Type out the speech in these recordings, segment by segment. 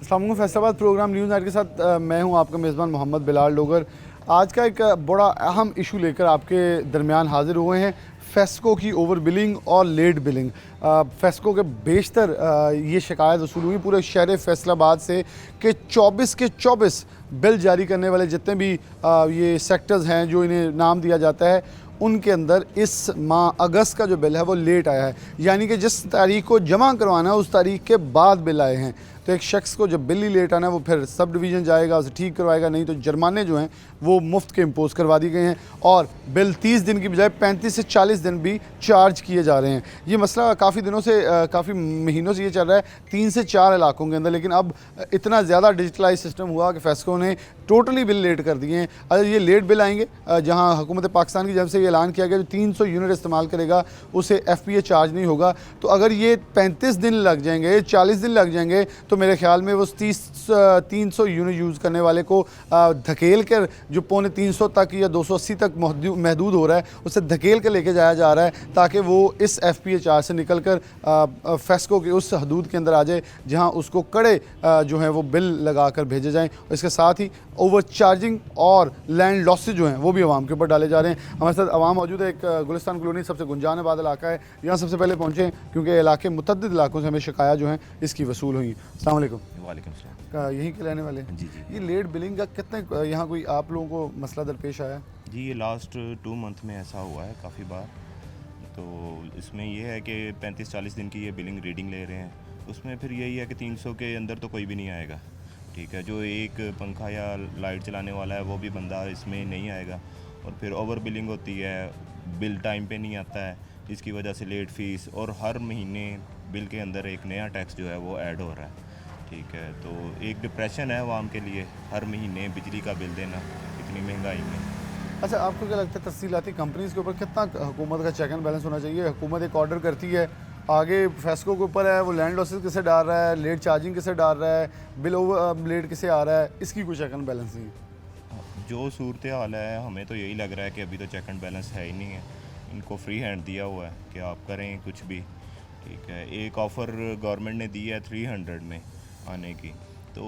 अस्सलाम वालेकुम। Faisalabad programme news night के साथ मैं हूं आपका मेज़बान मोहम्मद बिलाल लोगर। आज का एक बड़ा अहम इशू लेकर आपके दरमियान हाजिर हुए हैं, फेस्को की ओवर बिलिंग और लेट बिलिंग। फेस्को के बेशतर ये शिकायत वसूल हुई पूरे शहर फैसलाबाद से कि 24 के 24 बिल जारी करने वाले जितने भी ये सेक्टर्स हैं जो इन्हें नाम दिया जाता है, उनके अंदर इस माह अगस्त का जो बिल है वो लेट आया है। यानी कि जिस तारीख को जमा करवाना है उस तारीख के बाद बिल आए हैं। तो एक शख्स को जब बिल ही लेट आना है वो फिर सब डिवीज़न जाएगा, उसे ठीक करवाएगा, नहीं तो जुर्माने जो हैं वो मुफ्त के इम्पोज करवा दी गए हैं और बिल 30 दिन की बजाय 35 से 40 दिन भी चार्ज किए जा रहे हैं। ये मसला काफ़ी दिनों से काफ़ी महीनों से ये चल रहा है 3 से 4 इलाकों के अंदर, लेकिन अब इतना ज़्यादा डिजिटलाइज सिस्टम हुआ कि फेस्को ने टोटली बिल लेट कर दिए हैं। अगर ये लेट बिल आएंगे, जहाँ हुकूमत पाकिस्तान की जब से ये ऐलान किया गया जो 300 यूनिट इस्तेमाल करेगा उसे FPA चार्ज नहीं होगा, तो अगर ये 35 दिन लग जाएंगे, 40 दिन लग जाएंगे, तो मेरे ख्याल में वो 300 यूनिट यूज़ करने वाले को धकेल कर जो 250 तक या 280 तक महदूद हो रहा है उसे धकेल कर लेके जाया जा रहा है ताकि वो इस FPA चार्ज से निकल कर फेस्को के उस हदूद के अंदर आ जाए जहाँ उसको कड़े जो हैं वो बिल लगा कर भेजे जाएँ। इसके साथ ही ओवर चार्जिंग और लैंड लॉसेज जो हैं वो भी आवाम के ऊपर डाले जा रहे हैं। हमारे साथ आवाम मौजूद है। एक गुलिस्तान कॉलोनी सबसे गुंजान आबाद इलाका है, यहाँ सबसे पहले पहुँचे क्योंकि इलाके मुतअद्दिद इलाकों से हमें शिकायत जो हैं इसकी वसूल हुई। अस्सलाम वालेकुम। वालेकुम सलाम। यहीं के रहने वाले? जी जी। ये लेट बिलिंग का कितने यहाँ कोई आप लोगों को मसला दरपेश आया? जी, ये लास्ट 2 मंथ में ऐसा हुआ है काफ़ी बार। तो इसमें ये है कि 35-40 दिन की ये बिलिंग रीडिंग ले रहे हैं, उसमें फिर यही है कि 300 के अंदर तो कोई भी नहीं आएगा। ठीक है, जो एक पंखा या लाइट चलाने वाला है वो भी बंदा इसमें नहीं आएगा। और फिर ओवर बिलिंग होती है, बिल टाइम पे नहीं आता है, इसकी वजह से लेट फीस और हर महीने बिल के अंदर एक नया टैक्स जो है वो ऐड हो रहा है। ठीक है, तो एक डिप्रेशन है आवाम के लिए हर महीने बिजली का बिल देना इतनी महंगाई में। अच्छा, आपको क्या लगता है तफसीलाती कंपनीज़ के ऊपर कितना हुकूमत का चेक एंड बैलेंस होना चाहिए? हुकूमत एक ऑर्डर करती है, आगे फेस्को के ऊपर है, वो लैंड लॉसेस किसे डाल रहा है, लेट चार्जिंग किसे डाल रहा है, बिल ओवर लेट किसे आ रहा है, इसकी कोई चेक एंड बैलेंस नहीं है। जो सूरत हाल है हमें तो यही लग रहा है कि अभी तो चेक एंड बैलेंस है ही नहीं है। इनको फ्री हैंड दिया हुआ है कि आप करें कुछ भी। ठीक है, एक ऑफ़र गवर्नमेंट ने दी है 300 में आने की, तो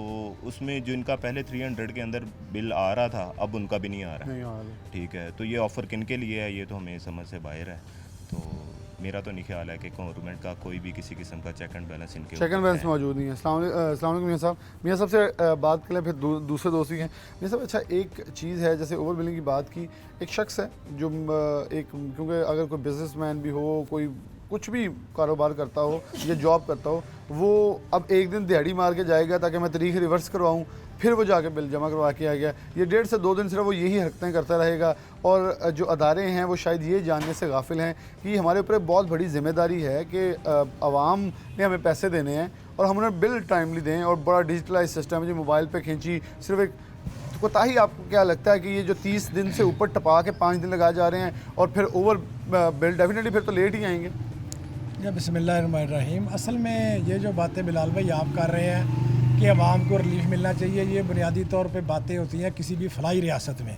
उसमें जो इनका पहले 300 के अंदर बिल आ रहा था अब उनका भी नहीं आ रहा। ठीक है, तो ये ऑफ़र किन के लिए है ये तो हमें समझ से बाहर है। तो मेरा तो नहीं ख्याल है कि गवर्नमेंट का कोई भी किसी किस्म का चेक एंड बैलेंस इनके चेक एंड बैलेंस मौजूद नहीं है। अस्सलाम वालेकुम मियां साहब। मियां साहब से बात कर लें, फिर दूसरे दोस्त ही हैं। मियां साहब, अच्छा एक चीज़ है, जैसे ओवर बिलिंग की बात की, एक शख्स है जो एक, क्योंकि अगर कोई बिजनेसमैन भी हो, कोई कुछ भी कारोबार करता हो या जॉब करता हो, वो अब एक दिन दिहाड़ी मार के जाएगा ताकि मैं तारीख रिवर्स करवाऊँ, फिर वो जाके बिल जमा करवा के आ गया, ये 1.5 से 2 दिन सिर्फ वो यही हरकतें करता रहेगा। और जो अदारे हैं वो शायद ये जानने से गाफिल हैं कि हमारे ऊपर बहुत बड़ी जिम्मेदारी है कि आवाम ने हमें पैसे देने हैं और हम उन्हें बिल टाइमली दें। और बड़ा डिजिटलाइज सिस्टम है जो मोबाइल पे खींची सिर्फ एक कोताही। आपको क्या लगता है कि ये जो 30 दिन से ऊपर टपा के 5 दिन लगाए जा रहे हैं और फिर ओवर बिल डेफिनेटली फिर तो लेट ही आएंगे? या बिस्मिल्लाहिर्रहमानिर्रहीम। असल में ये जो बातें बिलाल भाई आप कर रहे हैं कि आवाम को रिलीफ मिलना चाहिए, ये बुनियादी तौर पे बातें होती हैं किसी भी फलाई रियासत में।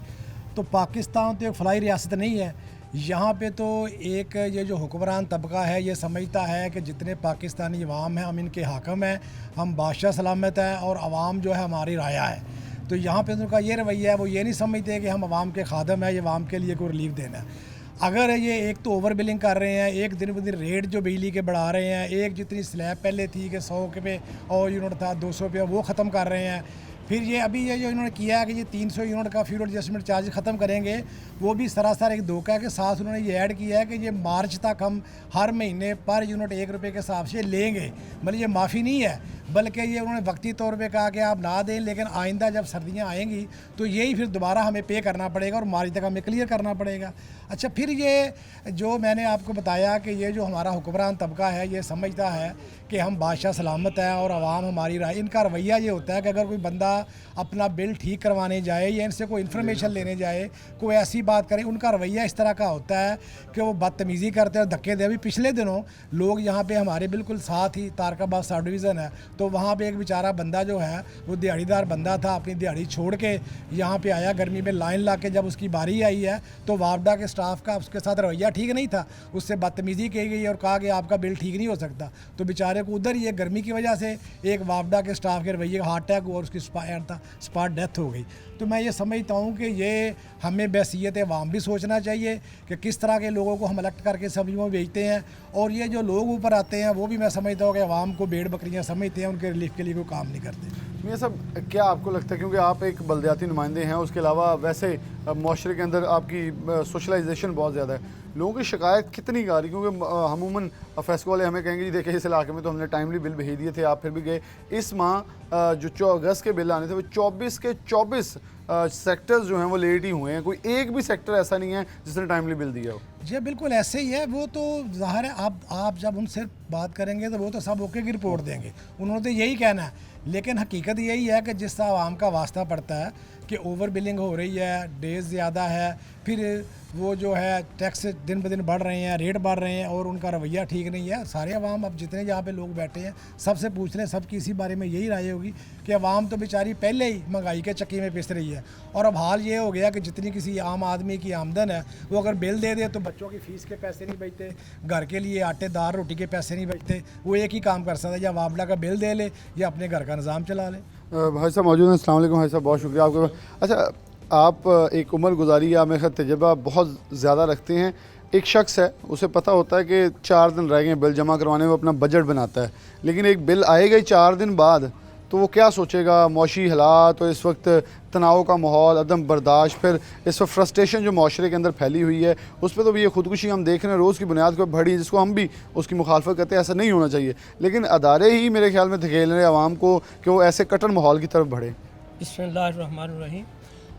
तो पाकिस्तान तो एक फलाई रियासत नहीं है। यहाँ पे तो एक ये जो हुक्मरान तबका है ये समझता है कि जितने पाकिस्तानी अवाम हैं हम इनके हाकम हैं, हम बादशाह सलामत हैं और आवाम जो है हमारी राया है। तो यहाँ पे उनका ये रवैया है, वो ये नहीं समझते कि हम आवाम के खादम हैं, ये आवाम के लिए कोई रिलीफ देना है। अगर ये एक तो ओवर बिलिंग कर रहे हैं, एक दिन ब दिन रेट जो बिजली के बढ़ा रहे हैं, एक जितनी स्लैब पहले थी कि 100 के पे और यूनिट था 200 पे, वो ख़त्म कर रहे हैं। फिर ये अभी ये जो इन्होंने किया है कि ये 300 यूनिट का फ्यूल एडजस्टमेंट चार्ज ख़त्म करेंगे, वो भी सरासर एक धोखा के साथ उन्होंने ये ऐड किया है कि ये मार्च तक हम हर महीने पर यूनिट 1 रुपये के हिसाब से लेंगे। मतलब ये माफ़ी नहीं है, बल्कि ये उन्होंने वक्ती तौर पे कहा कि आप ना दें, लेकिन आइंदा जब सर्दियाँ आएंगी तो यही फिर दोबारा हमें पे करना पड़ेगा और मार्च तक हमें क्लियर करना पड़ेगा। अच्छा, फिर ये जो मैंने आपको बताया कि ये जो हमारा हुक्मरान तबका है ये समझता है कि हम बादशाह सलामत हैं और आवाम हमारी राय। इनका रवैया ये होता है कि अगर कोई बंदा अपना बिल ठीक करवाने जाए या इनसे कोई इन्फॉर्मेशन लेने जाए, कोई ऐसी बात करे, उनका रवैया इस तरह का होता है कि वो बदतमीज़ी करते हैं, धक्के दे। अभी पिछले दिनों लोग यहाँ पे हमारे बिल्कुल साथ ही तारकाबाद सब डिवीज़न है, तो वहाँ पे एक बेचारा बंदा जो है वो दिहाड़ीदार बंदा था, अपनी दिहाड़ी छोड़ के यहाँ पे आया गर्मी में लाइन ला के। जब उसकी बारी आई है तो वापडा के स्टाफ का उसके साथ रवैया ठीक नहीं था, उससे बदतमीज़ी की गई और कहा कि आपका बिल ठीक नहीं हो सकता। तो बेचारे को उधर ही गर्मी की वजह से एक वापडा के स्टाफ के रवैये का हार्ट अटैक हुआ और उसकी स्पॉट डेथ हो गई। तो मैं ये समझता हूँ कि ये हमें बहसीयत अवाम भी सोचना चाहिए कि किस तरह के लोगों को हम इलेक्ट करके सब्जियों में बेचते हैं, और ये जो लोग ऊपर आते हैं वो भी मैं समझता हूँ कि अवाम को भेड़ बकरियाँ समझते हैं, उनके रिलीफ के लिए कोई काम नहीं करते। ये सब क्या आपको लगता है, क्योंकि आप एक बलदियाती नुमाइंदे हैं, उसके अलावा वैसे माशरे के अंदर आपकी सोशलाइजेशन बहुत ज़्यादा है, लोगों की शिकायत कितनी आ रही? क्योंकि अमूमन फेस्को वाले हमें कहेंगे जी देखिए इस इलाके में तो हमने टाइमली बिल भेज दिए थे, आप फिर भी गए। इस माह जो अगस्त के बिल आने थे वो 24 के 24 सेक्टर्स जो हैं वो लेट ही हुए हैं, कोई एक भी सेक्टर ऐसा नहीं है जिसने टाइमली बिल दिया हो। जी बिल्कुल ऐसे ही है, वो तो ज़ाहिर है आप जब उनसे बात करेंगे तो वो तो सब ओके की रिपोर्ट देंगे, उन्होंने तो यही कहना है। लेकिन हकीकत यही है कि जिस आवाम का वास्ता पड़ता है कि ओवर बिलिंग हो रही है, डेज ज़्यादा है, फिर वो जो है टैक्स दिन ब दिन बढ़ रहे हैं, रेट बढ़ रहे हैं और उनका रवैया ठीक नहीं है। सारे अवाम अब जितने यहाँ पे लोग बैठे हैं सबसे पूछ लें, सबकी इसी बारे में यही राय होगी कि अवाम तो बेचारी पहले ही महंगाई के चक्की में पिस रही है। और अब हाल ये हो गया कि जितनी किसी आम आदमी की आमदन है वो अगर बिल दे दे तो बच्चों की फ़ीस के पैसे नहीं बचते, घर के लिए आटे दाल रोटी के पैसे नहीं बचते। वो एक ही काम कर सकता है, या वापडा का बिल दे ले या अपने घर का निज़ाम चला ले। भाई साहब मौजूद हैं, अस्सलाम वालेकुम भाई साहब, बहुत शुक्रिया आपका। अच्छा, आप एक उम्र गुजारी या मेरे ख्याल तजर्बा बहुत ज़्यादा रखते हैं। एक शख्स है उसे पता होता है कि 4 दिन रह गए बिल जमा करवाने में, अपना बजट बनाता है, लेकिन एक बिल आएगा ही 4 दिन बाद, तो वो क्या सोचेगा? मौशी हालात और इस वक्त तनाव का माहौल, अदम बर्दाश्त, फिर इस वक्त फ्रस्ट्रेशन जो माशरे के अंदर फैली हुई है, उस पर तो भी ये खुदकुशी हम देख रहे हैं रोज़ की बुनियाद पर बढ़ी, जिसको हम भी उसकी मुखालफत करते हैं, ऐसा नहीं होना चाहिए। लेकिन अदारे ही मेरे ख्याल में धकेल रहे हैं आवाम को कि वो ऐसे कट्टर माहौल की तरफ बढ़े। बिस्मिल्लाहिर्रहमानिर्रहीम।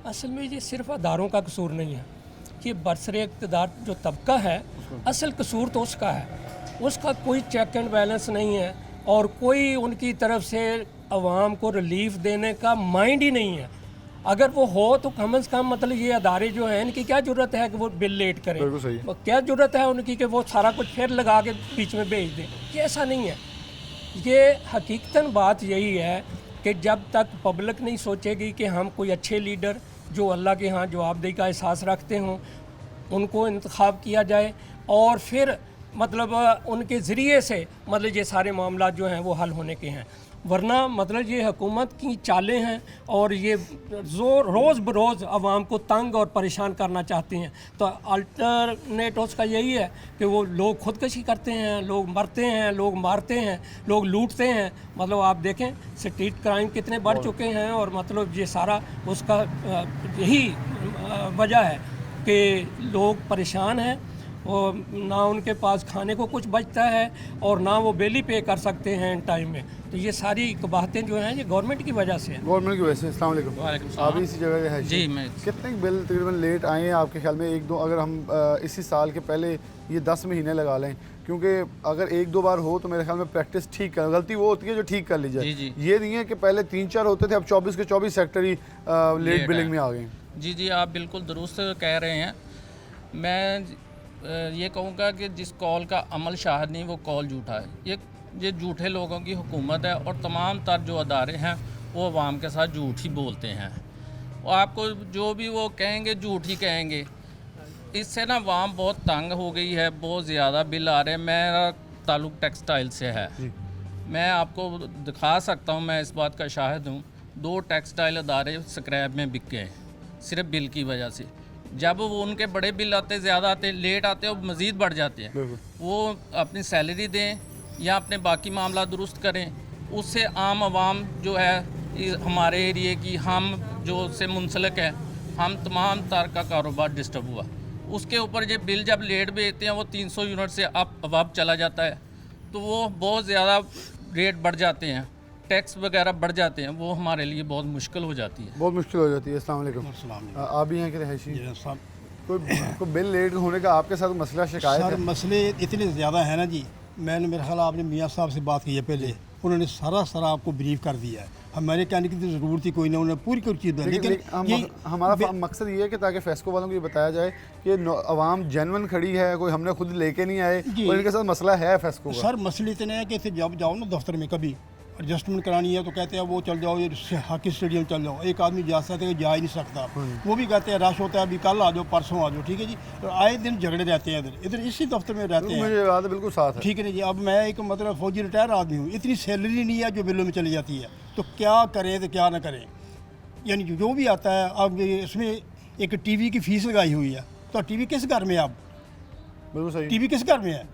असल में ये सिर्फ अदारों का कसूर नहीं है, ये बरसरे इक़्तिदार जो तबका है असल कसूर तो उसका है, उसका कोई चेक एंड बैलेंस नहीं है और कोई उनकी तरफ से अवाम को रिलीफ देने का माइंड ही नहीं है। अगर वो हो तो कम से कम मतलब ये अदारे जो हैं इनकी क्या ज़रूरत है कि वो बिल लेट करें, क्या ज़रूरत है उनकी कि वो सारा कुछ फिर लगा के बीच में भेज दें? ये ऐसा नहीं है। ये हकीकतन बात यही है कि जब तक पब्लिक नहीं सोचेगी कि हम कोई अच्छे लीडर जो अल्लाह के यहाँ जवाबदेही का एहसास रखते हों उनको इंतखाब किया जाए और फिर मतलब उनके ज़रिए से मतलब ये सारे मामला जो हैं वो हल होने के हैं। वरना मतलब ये हुकूमत की चालें हैं और ये रोज़ बरोज़ आवाम को तंग और परेशान करना चाहते हैं। तो अल्टरनेट उसका यही है कि वो लोग खुदकशी करते हैं, लोग मरते हैं, लोग मारते हैं, लोग लूटते हैं। मतलब आप देखें स्ट्रीट क्राइम कितने बढ़ चुके हैं और मतलब ये सारा उसका यही वजह है कि लोग परेशान हैं और ना उनके पास खाने को कुछ बचता है और ना वो बिल ही पे कर सकते हैं इन टाइम में। तो ये सारी बातें जो हैं ये गवर्नमेंट की वजह से हैं। गवर्नमेंट की वजह से। अस्सलाम वालेकुम। आप इसी जगह है जी? मैं कितने बिल तकरीबन लेट आए हैं आपके ख्याल में? 1-2 अगर हम इसी साल के पहले ये 10 महीने लगा लें, क्योंकि अगर 1-2 बार हो तो मेरे ख्याल में प्रैक्टिस ठीक कर, गलती वो होती है जो ठीक कर ली जाए। जी। ये नहीं है कि पहले 3-4 होते थे, अब 24 के 24 सेक्टर ही लेट बिलिंग में आ गए। जी आप बिल्कुल दुरुस्त कह रहे हैं। मैं ये कहूँगा कि जिस कॉल का अमल शाहिद नहीं वो कॉल झूठा है। ये झूठे लोगों की हुकूमत है और तमाम तर जो अदारे हैं वो अवाम के साथ झूठ ही बोलते हैं और आपको जो भी वो कहेंगे झूठ ही कहेंगे। इससे ना अवाम बहुत तंग हो गई है, बहुत ज़्यादा बिल आ रहे हैं। मेरा ताल्लुक़ टेक्सटाइल से है, मैं आपको दिखा सकता हूँ, मैं इस बात का शाहिद हूँ। 2 टेक्सटाइल अदारे स्क्रैप में बिक गए सिर्फ बिल की वजह से। जब वो उनके बड़े बिल आते, ज़्यादा आते, लेट आते और मज़ीद बढ़ जाते हैं, वो अपनी सैलरी दें या अपने बाकी मामला दुरुस्त करें। उससे आम आवाम जो है हमारे एरिए की, हम जो से मुंसलिक है, हम तमाम तर का कारोबार डिस्टर्ब हुआ। उसके ऊपर ये बिल जब लेट भेजते हैं वो 300 यूनिट से अब चला जाता है तो वो बहुत ज़्यादा रेट बढ़ जाते हैं, टैक्स वगैरह बढ़ जाते हैं, वो हमारे लिए बहुत मुश्किल हो जाती है। बहुत मुश्किल हो जाती है। अस्सलाम वालेकुम। आप भी हैं कि रहायशी? कोई बिल लेट होने का आपके साथ मसला शिकायत सर है? मसले इतने ज़्यादा है ना जी। मैंने मेरे ख्याल आपने मियाँ साहब से बात की है पहले, उन्होंने सारा आपको ब्रीफ कर दिया है। हमारे कहने की तो ज़रूरत ही कोई ना, उन्होंने पूरी चीज़ है। लेकिन हमारा मकसद ये है कि ताकि फेस्को वालों को ये बताया जाए कि अवाम जेन्युइन खड़ी है, कोई हमने खुद लेके नहीं आए और इनके साथ मसला है फेस्को का। सर मसले इतने हैं कि जब जाओ ना दफ्तर में कभी एडजस्टमेंट करानी है तो कहते हैं वो चल जाओ ये हॉकी स्टेडियम चल जाओ। एक आदमी जा सकता है, जा ही नहीं सकता। वो भी कहते हैं रश होता है, अभी कल आ जाओ, परसों आ जाओ, ठीक है जी। और आए दिन झगड़े रहते हैं इधर इसी दफ्तर में रहते हैं। मुझे याद है, बिल्कुल साथ है। ठीक है ना जी। अब मैं एक मतलब फौजी रिटायर आदमी हूँ, इतनी सैलरी नहीं है जो बिलों में चली जाती है, तो क्या करें तो क्या ना करें। यानी जो भी आता है, अब इसमें एक टीवी की फीस लगाई हुई है, तो टीवी किस घर में है? अब बिल्कुल सही। टीवी किस घर में है?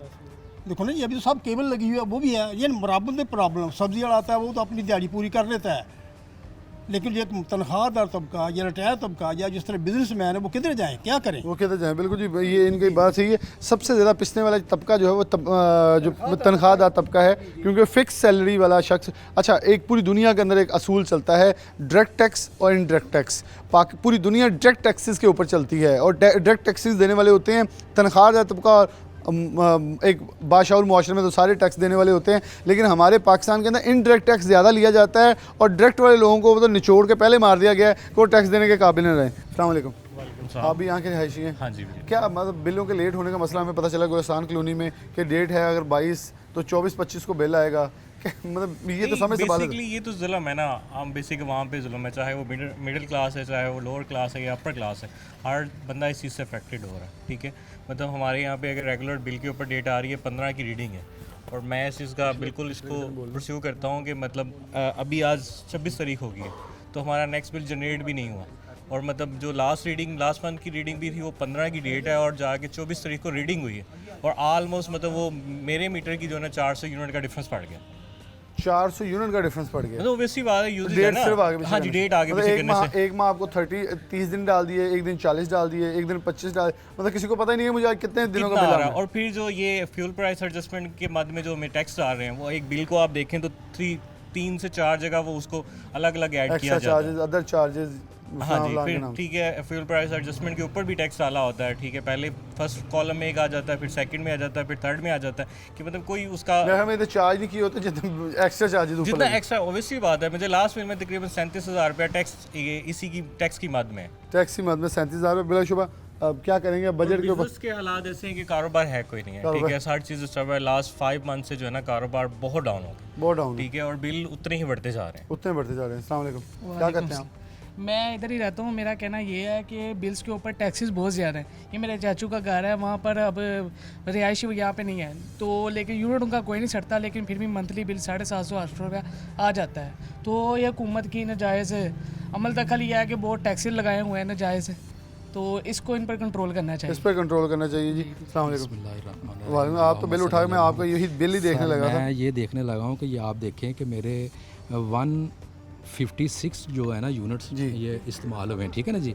देखो ना जी, अभी तो सब केबल लगी हुई है, वो भी है। ये बराबर में प्रॉब्लम। सब्जी वाला आता है वो तो अपनी दिहाड़ी पूरी कर लेता है, लेकिन ये तनख्वाहदार तबका या रिटायर तबका या जिस तरह बिजनेसमैन है वो किधर जाएँ, क्या करें? वो किधर जाएँ? बिल्कुल जी, ये इनकी बात सही है। सबसे ज़्यादा पिसने वाला तबका जो है वो जो तनख्वाहदार तबका है, क्योंकि फिक्स सैलरी वाला शख्स। अच्छा, एक पूरी दुनिया के अंदर एक असूल चलता है, डायरेक्ट टैक्स और इनडायरेक्ट टैक्स। पूरी दुनिया डायरेक्ट टैक्सेस के ऊपर चलती है, और डायरेक्ट टैक्सेस देने वाले होते हैं तनख्वाहदार तबका। और एक बाशऊर मुआशरे में तो सारे टैक्स देने वाले होते हैं, लेकिन हमारे पाकिस्तान के अंदर इनडायरेक्ट टैक्स ज़्यादा लिया जाता है, और डायरेक्ट वाले लोगों को तो निचोड़ के पहले मार दिया गया है कि वो टैक्स देने के काबिल न रहें। अस्सलाम वालेकुम। आप भी यहाँ के रिहायशी हैं? हाँ जी। क्या मतलब बिलों के लेट होने का मसला हमें पता चला गुलिस्तान कॉलोनी में कि डेट है अगर 22 तो 24-25 को बिल आएगा, मतलब ये तो समझ से बाहर है। बेसिकली ये तो जुल्म है ना, हम बेसिक वहाँ पे जुल्म है, चाहे वो मिडिल क्लास है, चाहे वो लोअर क्लास है या अपर क्लास है, हर बंदा इस चीज़ से अफेक्टेड हो रहा है। ठीक है, मतलब हमारे यहाँ पे अगर रेगुलर बिल के ऊपर डेट आ रही है 15 की रीडिंग है, और मैं इस चीज़ का बिल्कुल इसको परस्यू करता हूँ कि मतलब अभी आज 26 तारीख हो गई है, तो हमारा नेक्स्ट बिल जनरेट भी नहीं हुआ, और मतलब जो लास्ट मंथ की रीडिंग भी थी वो 15 की डेट है, और जाके 24 तारीख को रीडिंग हुई है, और ऑलमोस्ट मतलब वो मेरे मीटर की जो है ना 400 यूनिट का डिफरेंस पड़ गया। 400 यूनिट का डिफरेंस पड़ गया। मतलब ऑब्वियसली बात है, यूजेज है डेट ना। सिर्फ आगे पीछे हाँ जी, करने से। डेट आगे मतलब पीछे करने से एक माह आपको 30 दिन डाल दिए, एक दिन 40 डाल दिए, एक दिन 25 डाल, मतलब किसी को पता ही नहीं है मुझे आज कितने दिनों का कितना बिल आ आ रहा रहा है। है। और फिर जो ये फ्यूल प्राइस एडजस्टमेंट के मद में जो हमें टैक्स आ रहे हैं, वो एक बिल को आप देखें तो 3 से 4 जगह वो उसको अलग अलग ऐड किया एक्स्ट्रा जाता है। Charges, other charges. हाँ जी, फिर ठीक है, फ्यूल प्राइस एडजस्टमेंट के ऊपर भी टैक्स डाला होता है। ठीक है, पहले फर्स्ट कॉलम में एक आ जाता है, फिर सेकंड में आ जाता है, फिर थर्ड में आ जाता है, कि मतलब कोई उसका हमें तो चार्ज नहीं किए होते जितना एक्स्ट्रा चार्जेस ऊपर जितना लगे। एक्स्ट्रा ऑब्वियसली बात है। मुझे लास्ट में तकरीबन 37,000 रुपया टैक्स इसी की टैक्स की मद में है। टैक्स की मद में 37,000 रुपये बिलाशुबा। अब क्या करेंगे बजट के ऊपर? के हालात ऐसे हैं कि कारोबार है कोई नहीं है। ठीक है, हर चीज़ स्टॉप है। लास्ट 5 मंथ से जो है ना कारोबार बहुत डाउन हो गया। बहुत डाउन। ठीक है, और बिल उतने ही बढ़ते जा रहे हैं। उतने बढ़ते जा रहे हैं। अस्सलाम वालेकुम। क्या करते हैं आप? मैं इधर ही रहता हूँ। मेरा कहना ये है कि बिल्स के ऊपर टैक्सेस बहुत ज़्यादा हैं। ये मेरे चाचू का घर है, वहाँ पर अब रिहायशी यहाँ पे नहीं है, तो लेकिन यूनिट उनका कोई नहीं सड़ता, लेकिन फिर भी मंथली बिल 750-800 रुपया आ जाता है। तो ये हुकूमत की नाजायज़ अमल दखल ये है कि बहुत टैक्सेस लगाए हुए हैं नाजायज़, तो इसको इन पर कंट्रोल करना चाहिए। इस पर कंट्रोल करना चाहिए जी। अस्सलाम वालेकुम। वालेकुम। आप तो बिल उठाए, मैं आपका यही बिल ही देखने लगा था। मैं ये देखने लगा हूँ कि ये आप देखें कि मेरे 156 जो है ना यूनिट्स ये इस्तेमाल हुए हैं। ठीक है ना जी,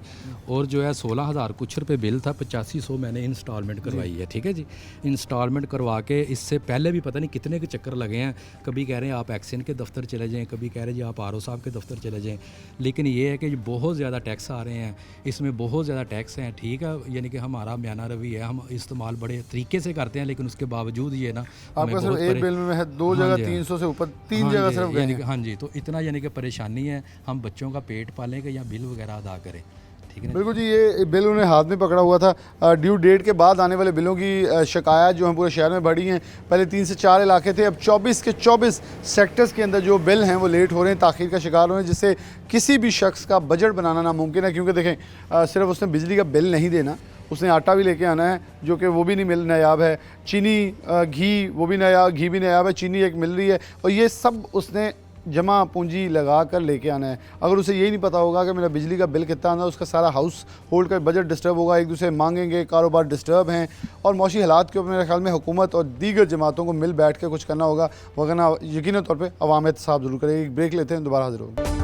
और जो है 16,000 कुछ रुपए बिल था, 8500 मैंने इंस्टॉलमेंट करवाई है। ठीक है जी, इंस्टॉलमेंट करवा के इससे पहले भी पता नहीं कितने के चक्कर लगे हैं। कभी कह रहे हैं आप एक्सन के दफ्तर चले जाएं, कभी कह रहे हैं जी आप आर.ओ. साहब के दफ्तर चले जाएं, लेकिन ये है कि बहुत ज़्यादा टैक्स आ रहे हैं, इसमें बहुत ज़्यादा टैक्स हैं। ठीक है, यानी कि हमारा म्याना रवि है, हम इस्तेमाल बड़े तरीके से करते हैं, लेकिन उसके बावजूद ये ना आपका सिर्फ एक बिल में है 2 जगह 300 से ऊपर 3 जगह सिर्फ गए हैं। हाँ जी, तो इतना यानी कि परेशानी है। हम बच्चों का पेट पालें कि या बिल वगैरह अदा करें। ठीक है ना? बिल्कुल जी, ये बिल उन्हें हाथ में पकड़ा हुआ था। ड्यू डेट के बाद आने वाले बिलों की शिकायत जो हैं पूरे शहर में बढ़ी हैं। पहले 3 से 4 इलाके थे, अब 24 के 24 सेक्टर्स के अंदर जो बिल हैं वो लेट हो रहे हैं, ताख़ीर का शिकार हो रहे हैं, जिससे किसी भी शख्स का बजट बनाना नामुमकिन है। क्योंकि देखें, सिर्फ उसने बिजली का बिल नहीं देना, उसने आटा भी लेके आना है, जो कि वो भी नहीं नायाब है। चीनी, घी, वो भी नायाब, घी भी नायाब है, चीनी एक मिल रही है, और ये सब उसने जमा पूंजी लगा कर लेके आना है। अगर उसे यही नहीं पता होगा कि मेरा बिजली का बिल कितना आना है, उसका सारा हाउस होल्ड का बजट डिस्टर्ब होगा, एक दूसरे मांगेंगे, कारोबार डिस्टर्ब हैं, और मौशी हालात के ऊपर मेरे ख्याल में हुकूमत और दीगर जमातों को मिल बैठ के कुछ करना होगा, वरना यकीनी तौर पर अवाम एहतसाब ज़रूर करेगी। ब्रेक लेते हैं, दोबारा हाजिर होंगे।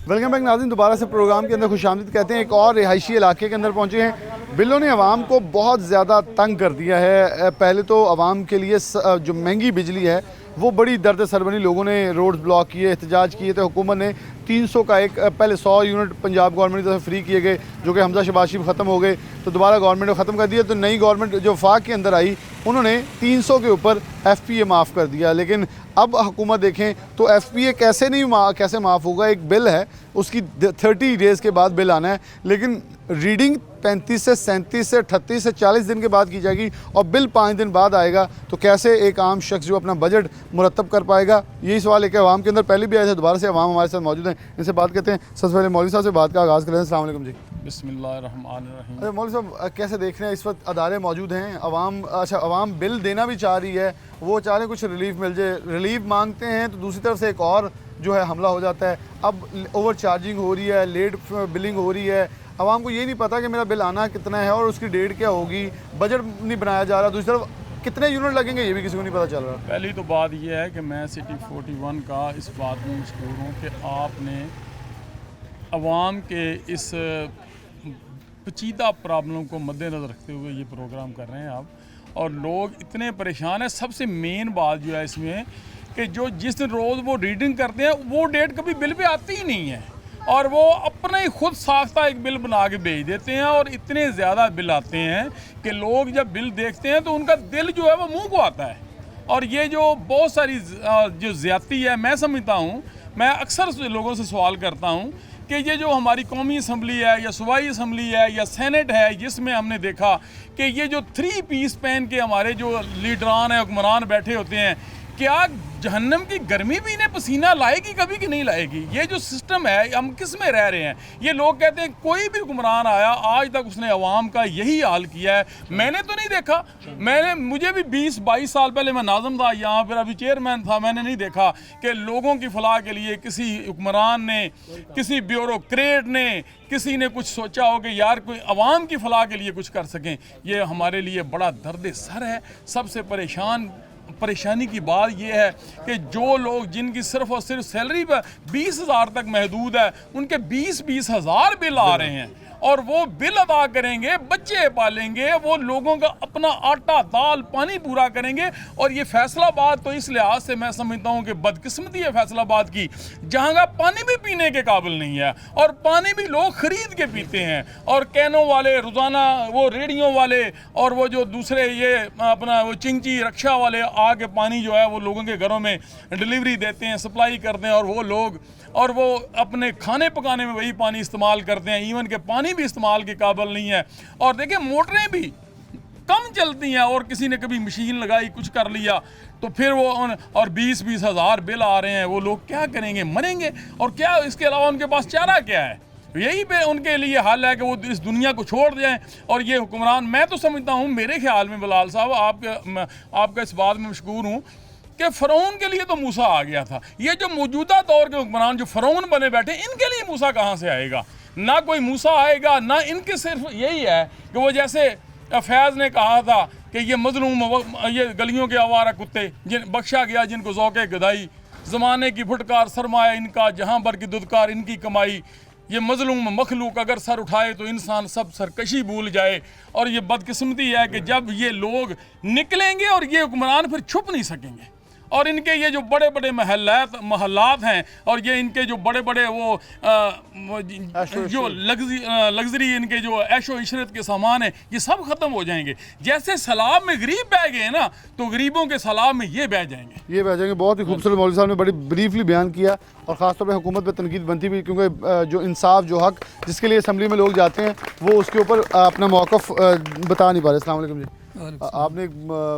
वेलकम बैक नाज़रीन, दोबारा से प्रोग्राम के अंदर खुशामदीद कहते हैं। एक और रिहायशी इलाके के अंदर पहुँचे हैं। बिलों ने आवाम को बहुत ज़्यादा तंग कर दिया है। पहले तो आवाम के लिए जो महंगी बिजली है वो बड़ी दर्द सर बनी, लोगों ने रोड्स ब्लॉक किए, एहतजाज किए, तो हुकूमत ने 300 का एक पहले 100 यूनिट पंजाब गवर्नमेंट की तरफ फ्री किए गए, जो कि हमजा शबाशी ख़त्म हो गए, तो दोबारा गवर्नमेंट ने ख़त्म कर दिया। तो नई गवर्नमेंट जो वफाक के अंदर आई, उन्होंने 300 के ऊपर FPA माफ़ कर दिया। लेकिन अब हुकूमत देखें तो FPA कैसे माफ़ होगा? एक बिल है, उसकी 30 डेज़ के बाद बिल आना है, लेकिन रीडिंग 35 से 37 से 38 से 40 दिन के बाद की जाएगी और बिल 5 दिन बाद आएगा। तो कैसे एक आम शख्स जो अपना बजट मुरतब कर पाएगा? यही सवाल एक आवाम के अंदर पहले भी आए थे, दोबारा से आवाम हमारे साथ मौजूद हैं, इनसे बात करते हैं। सबसे पहले मौलवी साहब से बात का आगाज़ करें। अस्सलाम वालेकुम जी। बिस्मिल्लाहिर्रहमानिर्रहीम। अरे मौलवी साहब, कैसे देख रहे हैं इस वक्त अदारे मौजूद हैं, अवाम बिल देना भी चाह रही है, वो चाह रहे हैं कुछ रिलीफ मिल जाए, रिलीफ मांगते हैं तो दूसरी तरफ से एक और जो है हमला हो जाता है। अब ओवर चार्जिंग हो रही है, लेट बिलिंग हो रही है, आवाम को ये नहीं पता कि मेरा बिल आना कितना है और उसकी डेट क्या होगी, बजट नहीं बनाया जा रहा, दूसरी तरफ कितने यूनिट लगेंगे ये भी किसी को नहीं पता चल रहा। पहली तो बात यह है कि मैं सिटी 41 का इस बात में मशहूर हूँ कि आपने अवाम के इस पेचीदा प्रॉब्लम को मद्देनज़र रखते हुए ये प्रोग्राम कर रहे हैं आप, और लोग इतने परेशान हैं। सबसे मेन बात जो है इसमें कि जो जिस रोज़ वो रीडिंग करते हैं वो डेट कभी बिल पे आती ही नहीं है, और वो अपने ही खुद साख्ता एक बिल बना के भेज देते हैं, और इतने ज़्यादा बिल आते हैं कि लोग जब बिल देखते हैं तो उनका दिल जो है वो मुंह को आता है। और ये जो बहुत सारी जो ज़्यादती है, मैं समझता हूँ, मैं अक्सर लोगों से सवाल करता हूँ कि ये जो हमारी कौमी असम्बली है या सूबाई असम्बली है या सेनेट है, जिसमें हमने देखा कि ये जो 3 पीस पहन के हमारे जो लीडरान है, हुक्मरान बैठे होते हैं, क्या जहन्नम की गर्मी भी इन्हें पसीना लाएगी कभी कि नहीं लाएगी? ये जो सिस्टम है, हम किस में रह रहे हैं? ये लोग कहते हैं कोई भी हुक्मरान आया आज तक उसने अवाम का यही हाल किया है। मैंने तो नहीं देखा, मुझे भी 20-22 साल पहले मैं नाज़िम था यहाँ, फिर अभी चेयरमैन था, मैंने नहीं देखा कि लोगों की फलाह के लिए किसी हुक्मरान ने, किसी ब्यूरोक्रेट ने, किसी ने कुछ सोचा हो कि यार कोई अवाम की फलाह के लिए कुछ कर सकें। ये हमारे लिए बड़ा दर्द सर है। सबसे परेशानी की बात यह है कि जो लोग जिनकी सिर्फ और सिर्फ सैलरी पर 20,000 तक महदूद है, उनके 20-20 हज़ार बिल आ रहे हैं, और वो बिल अदा करेंगे, बच्चे पालेंगे, वो लोगों का अपना आटा दाल पानी पूरा करेंगे। और ये फैसलाबाद तो इस लिहाज से मैं समझता हूँ कि बदकिस्मती है फैसलाबाद की, जहाँ का पानी भी पीने के काबिल नहीं है, और पानी भी लोग ख़रीद के पीते हैं, और कैनों वाले रोज़ाना वो रेडियों वाले और वो जो दूसरे ये अपना वो चिंची रक्षा वाले आके पानी जो है वो लोगों के घरों में डिलीवरी देते हैं, सप्लाई करते हैं, और वो लोग और वो अपने खाने पकाने में वही पानी इस्तेमाल करते हैं, इवन के पानी भी इस्तेमाल के काबिल नहीं है। और देखिए मोटरें भी कम चलती हैं, और किसी ने कभी मशीन लगाई, कुछ कर लिया, तो फिर वो और 20-20 हज़ार बिल आ रहे हैं। वो लोग क्या करेंगे? मरेंगे। और क्या इसके अलावा उनके पास चारा क्या है? यही पे उनके लिए हल है कि वो इस दुनिया को छोड़ दें। और ये हुक्मरान, मैं तो समझता हूँ, मेरे ख्याल में बिलाल साहब, आपका इस बात में मशकूर हूँ कि फ़िरौन के लिए तो मूसा आ गया था। ये जो मौजूदा दौर के हुक्मरान जो फ़िरौन बने बैठे, इनके लिए मूसा कहाँ से आएगा? ना कोई मूसा आएगा, ना इनके सिर्फ यही है कि वो जैसे फैज़ ने कहा था कि ये मजलूम, ये गलियों के आवारा कुत्ते जिन बख्शा गया जिनको ज़ौक़े गदाई, ज़माने की फुटकार सरमाया इनका, जहाँ भर की दुदकार इनकी कमाई, ये मजलूम मखलूक अगर सर उठाए तो इंसान सब सरकशी भूल जाए। और ये बदकिस्मती है कि जब ये लोग निकलेंगे और ये हुक्मरान फिर छुप नहीं सकेंगे, और इनके ये जो बड़े बड़े महल्लात हैं, और ये इनके जो बड़े बड़े वो जो लग्जरी इनके जो ऐशो इशरत के सामान हैं, ये सब ख़त्म हो जाएंगे। जैसे सैलाब में गरीब बह गए ना, तो गरीबों के सैलाब में ये बह जाएंगे। बहुत ही खूबसूरत मौलवी साहब ने बड़ी ब्रीफली बयान किया, और ख़ासतौर पर हुकूमत पर तनकीद बनती भी, क्योंकि जो इंसाफ, जो हक जिसके लिए असम्बली में लोग जाते हैं, वो उसके ऊपर अपना मौक़िफ़ बता नहीं पा रहे। अस्सलाम वालेकुम जी। आपने एक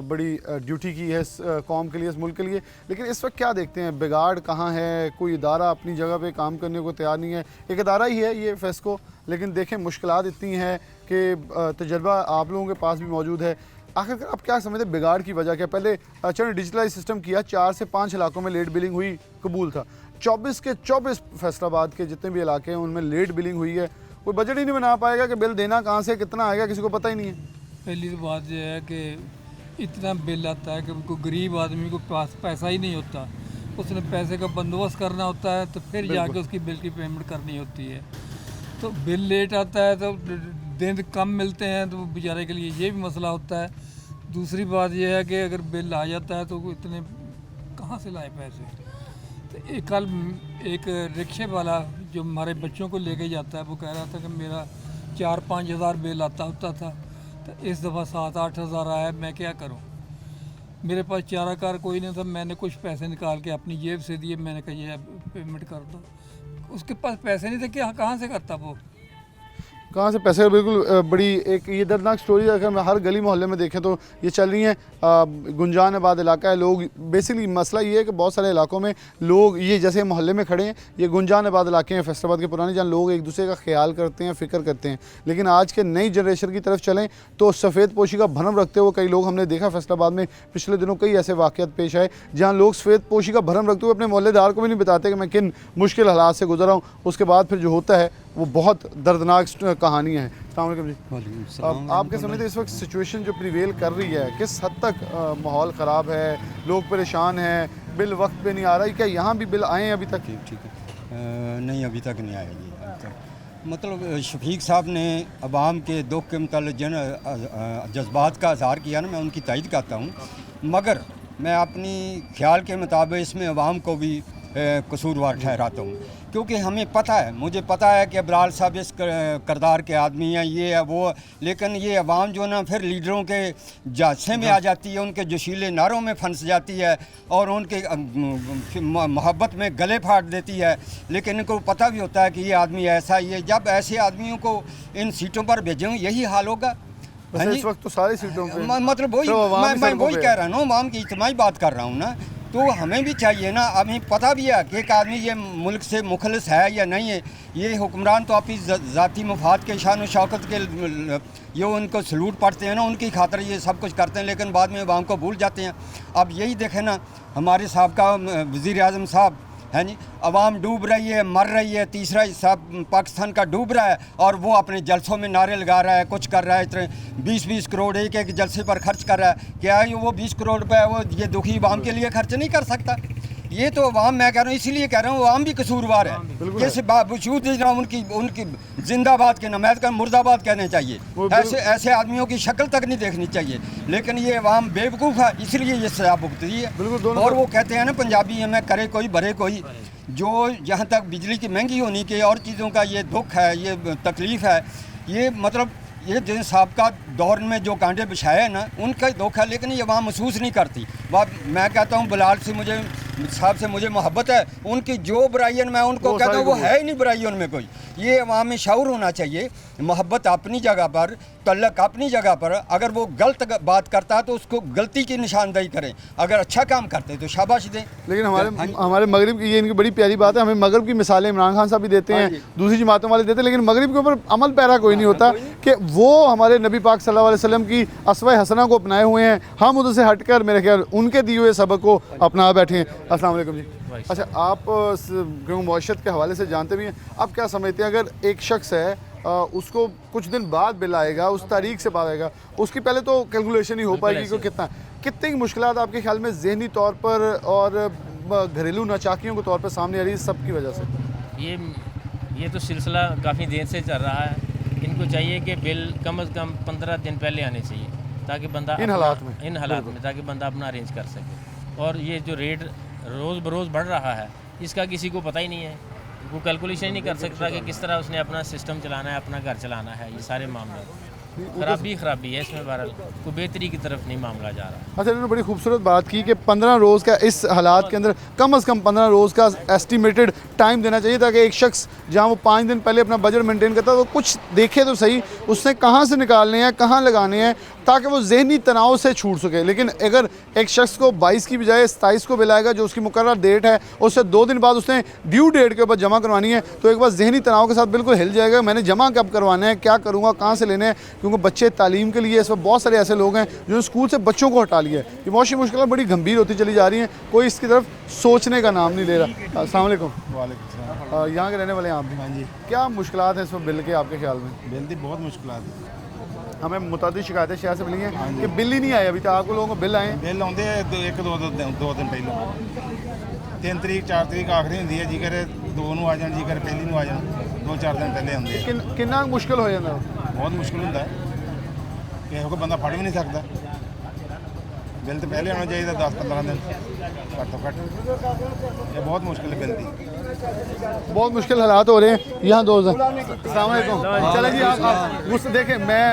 बड़ी ड्यूटी की है इस कौम के लिए, इस मुल्क के लिए, लेकिन इस वक्त क्या देखते हैं? बिगाड़ कहाँ है? कोई इदारा अपनी जगह पे काम करने को तैयार नहीं है। एक इदारा ही है ये फेस्को, लेकिन देखें मुश्किलात इतनी हैं कि तजर्बा आप लोगों के पास भी मौजूद है। आखिरकार आप क्या समझते हैं बिगाड़ की वजह क्या? पहले चलो डिजिटलाइज सिस्टम किया, 4 से 5 इलाकों में लेट बिलिंग हुई, कबूल था। 24 के 24 फैसलाबाद के जितने भी इलाके हैं उनमें लेट बिलिंग हुई है। कोई बजट ही नहीं बना पाएगा कि बिल देना कहाँ से कितना आएगा, किसी को पता ही नहीं है। पहली तो बात यह है कि इतना बिल आता है कि कोई गरीब आदमी को पास पैसा ही नहीं होता, उसने पैसे का बंदोबस्त करना होता है, तो फिर जाके उसकी बिल की पेमेंट करनी होती है। तो बिल लेट आता है तो दिन कम मिलते हैं, तो बेचारे के लिए ये भी मसला होता है। दूसरी बात यह है कि अगर बिल आ जाता है तो इतने कहाँ से लाए पैसे? तो कल एक रिक्शे वाला जो हमारे बच्चों को लेके जाता है वो कह रहा था कि मेरा 4-5 हज़ार बिल आता होता था, तो इस दफ़ा 7-8 हज़ार आया, मैं क्या करूं? मेरे पास चाराकार कोई नहीं था, मैंने कुछ पैसे निकाल के अपनी जेब से दिए, मैंने कहा ये पेमेंट कर दो। उसके पास पैसे नहीं थे, क्या कहाँ से करता वो? कहाँ से पैसे? बिल्कुल बड़ी एक ये दर्दनाक स्टोरी अगर मैं हर गली मोहल्ले में देखें तो ये चल रही है। गुंजान आबाद इलाका है। लोग बेसिकली मसला ये है कि बहुत सारे इलाकों में लोग ये जैसे मोहल्ले में खड़े हैं, ये गुंजान आबाद इलाके हैं फैसलाबाद के पुराने, जहाँ लोग एक दूसरे का ख्याल करते हैं, फ़िक्र करते हैं। लेकिन आज के नई जनरेशन की तरफ चलें तो सफ़ेद पोशी का भरम रखते हुए कई लोग, हमने देखा फैसलाबाद में पिछले दिनों कई ऐसे वाक़यात पेश आए जहाँ लोग सफ़ेद पोशी का भरम रखते हुए अपने मोहल्लेदार को भी नहीं बताते कि मैं किन मुश्किल हालात से गुजरा हूँ। उसके बाद फिर जो होता है वो बहुत दर्दनाक कहानियाँ हैं। अस्सलाम वालेकुम जी। अब आपके समझते इस वक्त सिचुएशन जो प्रिवेल कर रही है, किस हद तक माहौल ख़राब है, लोग परेशान हैं, बिल वक्त पे नहीं आ रहा है? क्या यहाँ भी बिल आए हैं अभी तक? ठीक है, नहीं अभी तक नहीं आया जी। अभी तक मतलब शफीक साहब ने अवाम के दुख के मतलब जिन जज्बात का इजहार किया ना, मैं उनकी तायद करता हूँ, मगर मैं अपनी ख्याल के मुताबिक इसमें अवाम को भी कसूरवार ठहराता हूँ, क्योंकि हमें पता है, मुझे पता है कि बलाल साहब इस करदार के आदमी हैं, ये है वो, लेकिन ये अवाम जो ना फिर लीडरों के जादसे में आ जाती है, उनके जोशीले नारों में फंस जाती है और उनके मोहब्बत में गले फाड़ देती है। लेकिन इनको पता भी होता है कि ये आदमी ऐसा ही है। जब ऐसे आदमियों को इन सीटों पर भेजें यही हाल होगा। इस वक्त तो सारी सीटों पे मतलब वही मैं वही कह रहा हूँ, अवाम की इज्तिमाई बात कर रहा हूँ ना, तो हमें भी चाहिए ना। हमें पता भी है कि एक आदमी ये मुल्क से मुखलिस है या नहीं है। ये हुक्मरान तो अपनी ज़ाती मफाद के शान शौकत के ये उनको सलूट पढ़ते हैं ना, उनकी खातर ये सब कुछ करते हैं, लेकिन बाद में अवाम को भूल जाते हैं। अब यही देखें ना, हमारे साहबका वज़ीर आज़म साहब है जी, अवाम डूब रही है, मर रही है, तीसरा हिस्सा पाकिस्तान का डूब रहा है और वो अपने जलसों में नारे लगा रहा है, कुछ कर रहा है, इतने 20-20 करोड़ एक जलसे पर खर्च कर रहा है। क्या है वो 20 करोड़ रुपये वो ये दुखी अवाम के लिए खर्च नहीं कर सकता? ये तो अवाम, मैं कह रहा हूँ, इसीलिए कह रहा हूँ अवाम भी कसूरवार है। इस बावजूद उनकी जिंदाबाद के नमायत का मुर्दाबाद कहने चाहिए। ऐसे आदमियों की शक्ल तक नहीं देखनी चाहिए, लेकिन ये अवाम बेवकूफ़ है, इसलिए ये सजा भुगतती है। और वो कहते हैं ना पंजाबी में, करे कोई भरे कोई। जो जहाँ तक बिजली की महंगी होने के और चीज़ों का ये दुख है, ये तकलीफ़ है, ये मतलब ये जिन साहब का दौर में जो कांटे बिछाए हैं ना, उनका दुख है, लेकिन ये वहाँ महसूस नहीं करती। मैं कहता हूँ बलाल से मुझे साहब से मुझे मोहब्बत है, उनकी जो बुराइयन मैं उनको कहता हूँ वो है ही नहीं बुराइयों में कोई। ये अवाम में शऊर होना चाहिए, मोहब्बत अपनी जगह पर, तल्लक अपनी जगह पर। अगर वो गलत बात करता है तो उसको गलती की निशानदेही करें, अगर अच्छा काम करते तो शाबाश दें। लेकिन हमारे मगरिब की ये इनकी बड़ी प्यारी बात है, हमें मगरिब की मिसालें इमरान खान साहब भी देते हैं, दूसरी जमातों वाले देते हैं, लेकिन मगरिब के ऊपर अमल पैरा कोई नहीं होता कि वो हमारे नबी पाक सल्लल्लाहु अलैहि वसल्लम की अस्वा हसना को अपनाए हुए हैं, हम उधर से हटकर मेरे ख्याल उनके दिए हुए सबक को अपना बैठे हैं। अस्सलाम वालेकुम जी। अच्छा, आप क्यों मौशत के हवाले से जानते भी हैं, आप क्या समझते हैं अगर एक शख्स है उसको कुछ दिन बाद बिल आएगा, उस तारीख से बाद आएगा, उसकी पहले तो कैलकुलेशन ही हो पाएगी कि कितनी मुश्किलात आपके ख्याल में ज़हनी तौर पर और घरेलू नाचाकियों के तौर पर सामने आ रही है सब की वजह से? ये तो सिलसिला काफ़ी देर से चल रहा है। इनको चाहिए कि बिल कम से कम 15 दिन पहले आने चाहिए, ताकि बंदा इन हालात में ताकि बंदा अपना अरेंज कर सके। और ये जो रेट रोज़ बरोज़ बढ़ रहा है, इसका किसी को पता ही नहीं है, वो कैलकुलेशन ही नहीं कर सकता कि किस तरह उसने अपना सिस्टम चलाना है, अपना घर चलाना है। ये सारे मामले खराबी है इसमें, बहरहाल कोई बेहतरी की तरफ नहीं मामला जा रहा। अच्छा, इन्होंने बड़ी खूबसूरत बात की कि 15 रोज़ का इस हालात के अंदर कम से कम 15 रोज़ का एस्टिमेटेड टाइम देना चाहिए, ताकि एक शख्स जहाँ वो 5 दिन पहले अपना बजट मेंटेन करता है तो कुछ देखे तो सही उसने कहाँ से निकालने हैं, कहाँ लगाने हैं, ताकि वो ज़हनी तनाव से छूट सके। लेकिन अगर एक शख्स को 22 की बजाय 27 को बिल आएगा, जो उसकी मुकर्रर डेट है, उससे 2 दिन बाद उसने ड्यू डेट के ऊपर जमा करवानी है, तो एक बार ज़हनी तनाव के साथ बिल्कुल हिल जाएगा, मैंने जमा कब करवाना है, क्या करूँगा, कहाँ से लेने हैं। क्योंकि बच्चे तालीम के लिए इस वक्त बहुत सारे ऐसे लोग हैं जो स्कूल से बच्चों को हटा लिया है। ये मौशी मुश्किल बड़ी गंभीर होती चली जा रही हैं, कोई इसकी तरफ सोचने का नाम नहीं ले रहा। अस्सलाम वालेकुम। वालेकुम। यहाँ के रहने वाले हैं आप भी? हाँ जी। क्या मुश्किलात हैं इस वक्त बिल के आपके ख्याल में? बिल की बहुत मुश्किलात है। हमें मुतादिद शिकायतें शहर से मिली हैं कि बिल ही नहीं आए अभी तक। आपको लोगों को बिल आए? बिल आते दो दिन पहले, 3 तरीक 4 तरीक आखिरी होंगी है, जी करे 2 ਨੂੰ ਆ ਜਾਣ, जी करे पहली ਨੂੰ आ जाण, 2-4 दिन पहले आते हैं। कितना मुश्किल हो जाता? बहुत मुश्किल होता है, किसी को बंदा फड़ भी नहीं सकता, ਬਿੱਲ ਤਾਂ ਪਹਿਲੇ ਆਉਣਾ ਚਾਹੀਦਾ 10-15 ਦਿਨ ਘੱਟ ਤੋਂ ਘੱਟ। ਇਹ ਬਹੁਤ ਮੁਸ਼ਕਿਲ ਹੈ बिल दी। बहुत मुश्किल हालात हो रहे हैं यहाँ दो। अस्सलाम वालेकुम। चले जी आप मुझसे देखें, मैं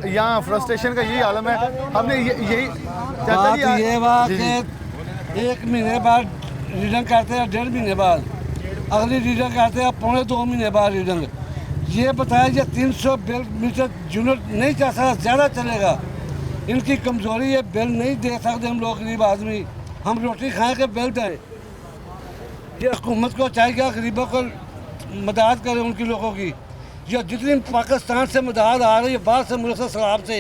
यहाँ फ्रस्ट्रेशन का यही आलम है। हमने यही चाचा जी ये बात कि 1 महीने बाद रिटर्न करते हैं, 1.5 महीने बाद अगली रिटर्न करते हैं, 2.25 महीने बाद रिटर्न। ये बताया कि 300 बिल मीटर यूनिट नहीं चल सकता, ज़्यादा चलेगा। इनकी कमज़ोरी है, बिल नहीं दे सकते हम लोग गरीब आदमी, हम रोटी खाएँ के बिल दें। ये हुकूमत को चाहिए गरीबों को मदद करे, उनकी लोगों की। जो जितनी पाकिस्तान से मदद आ रही है, बाहर से मुल्क से शराब से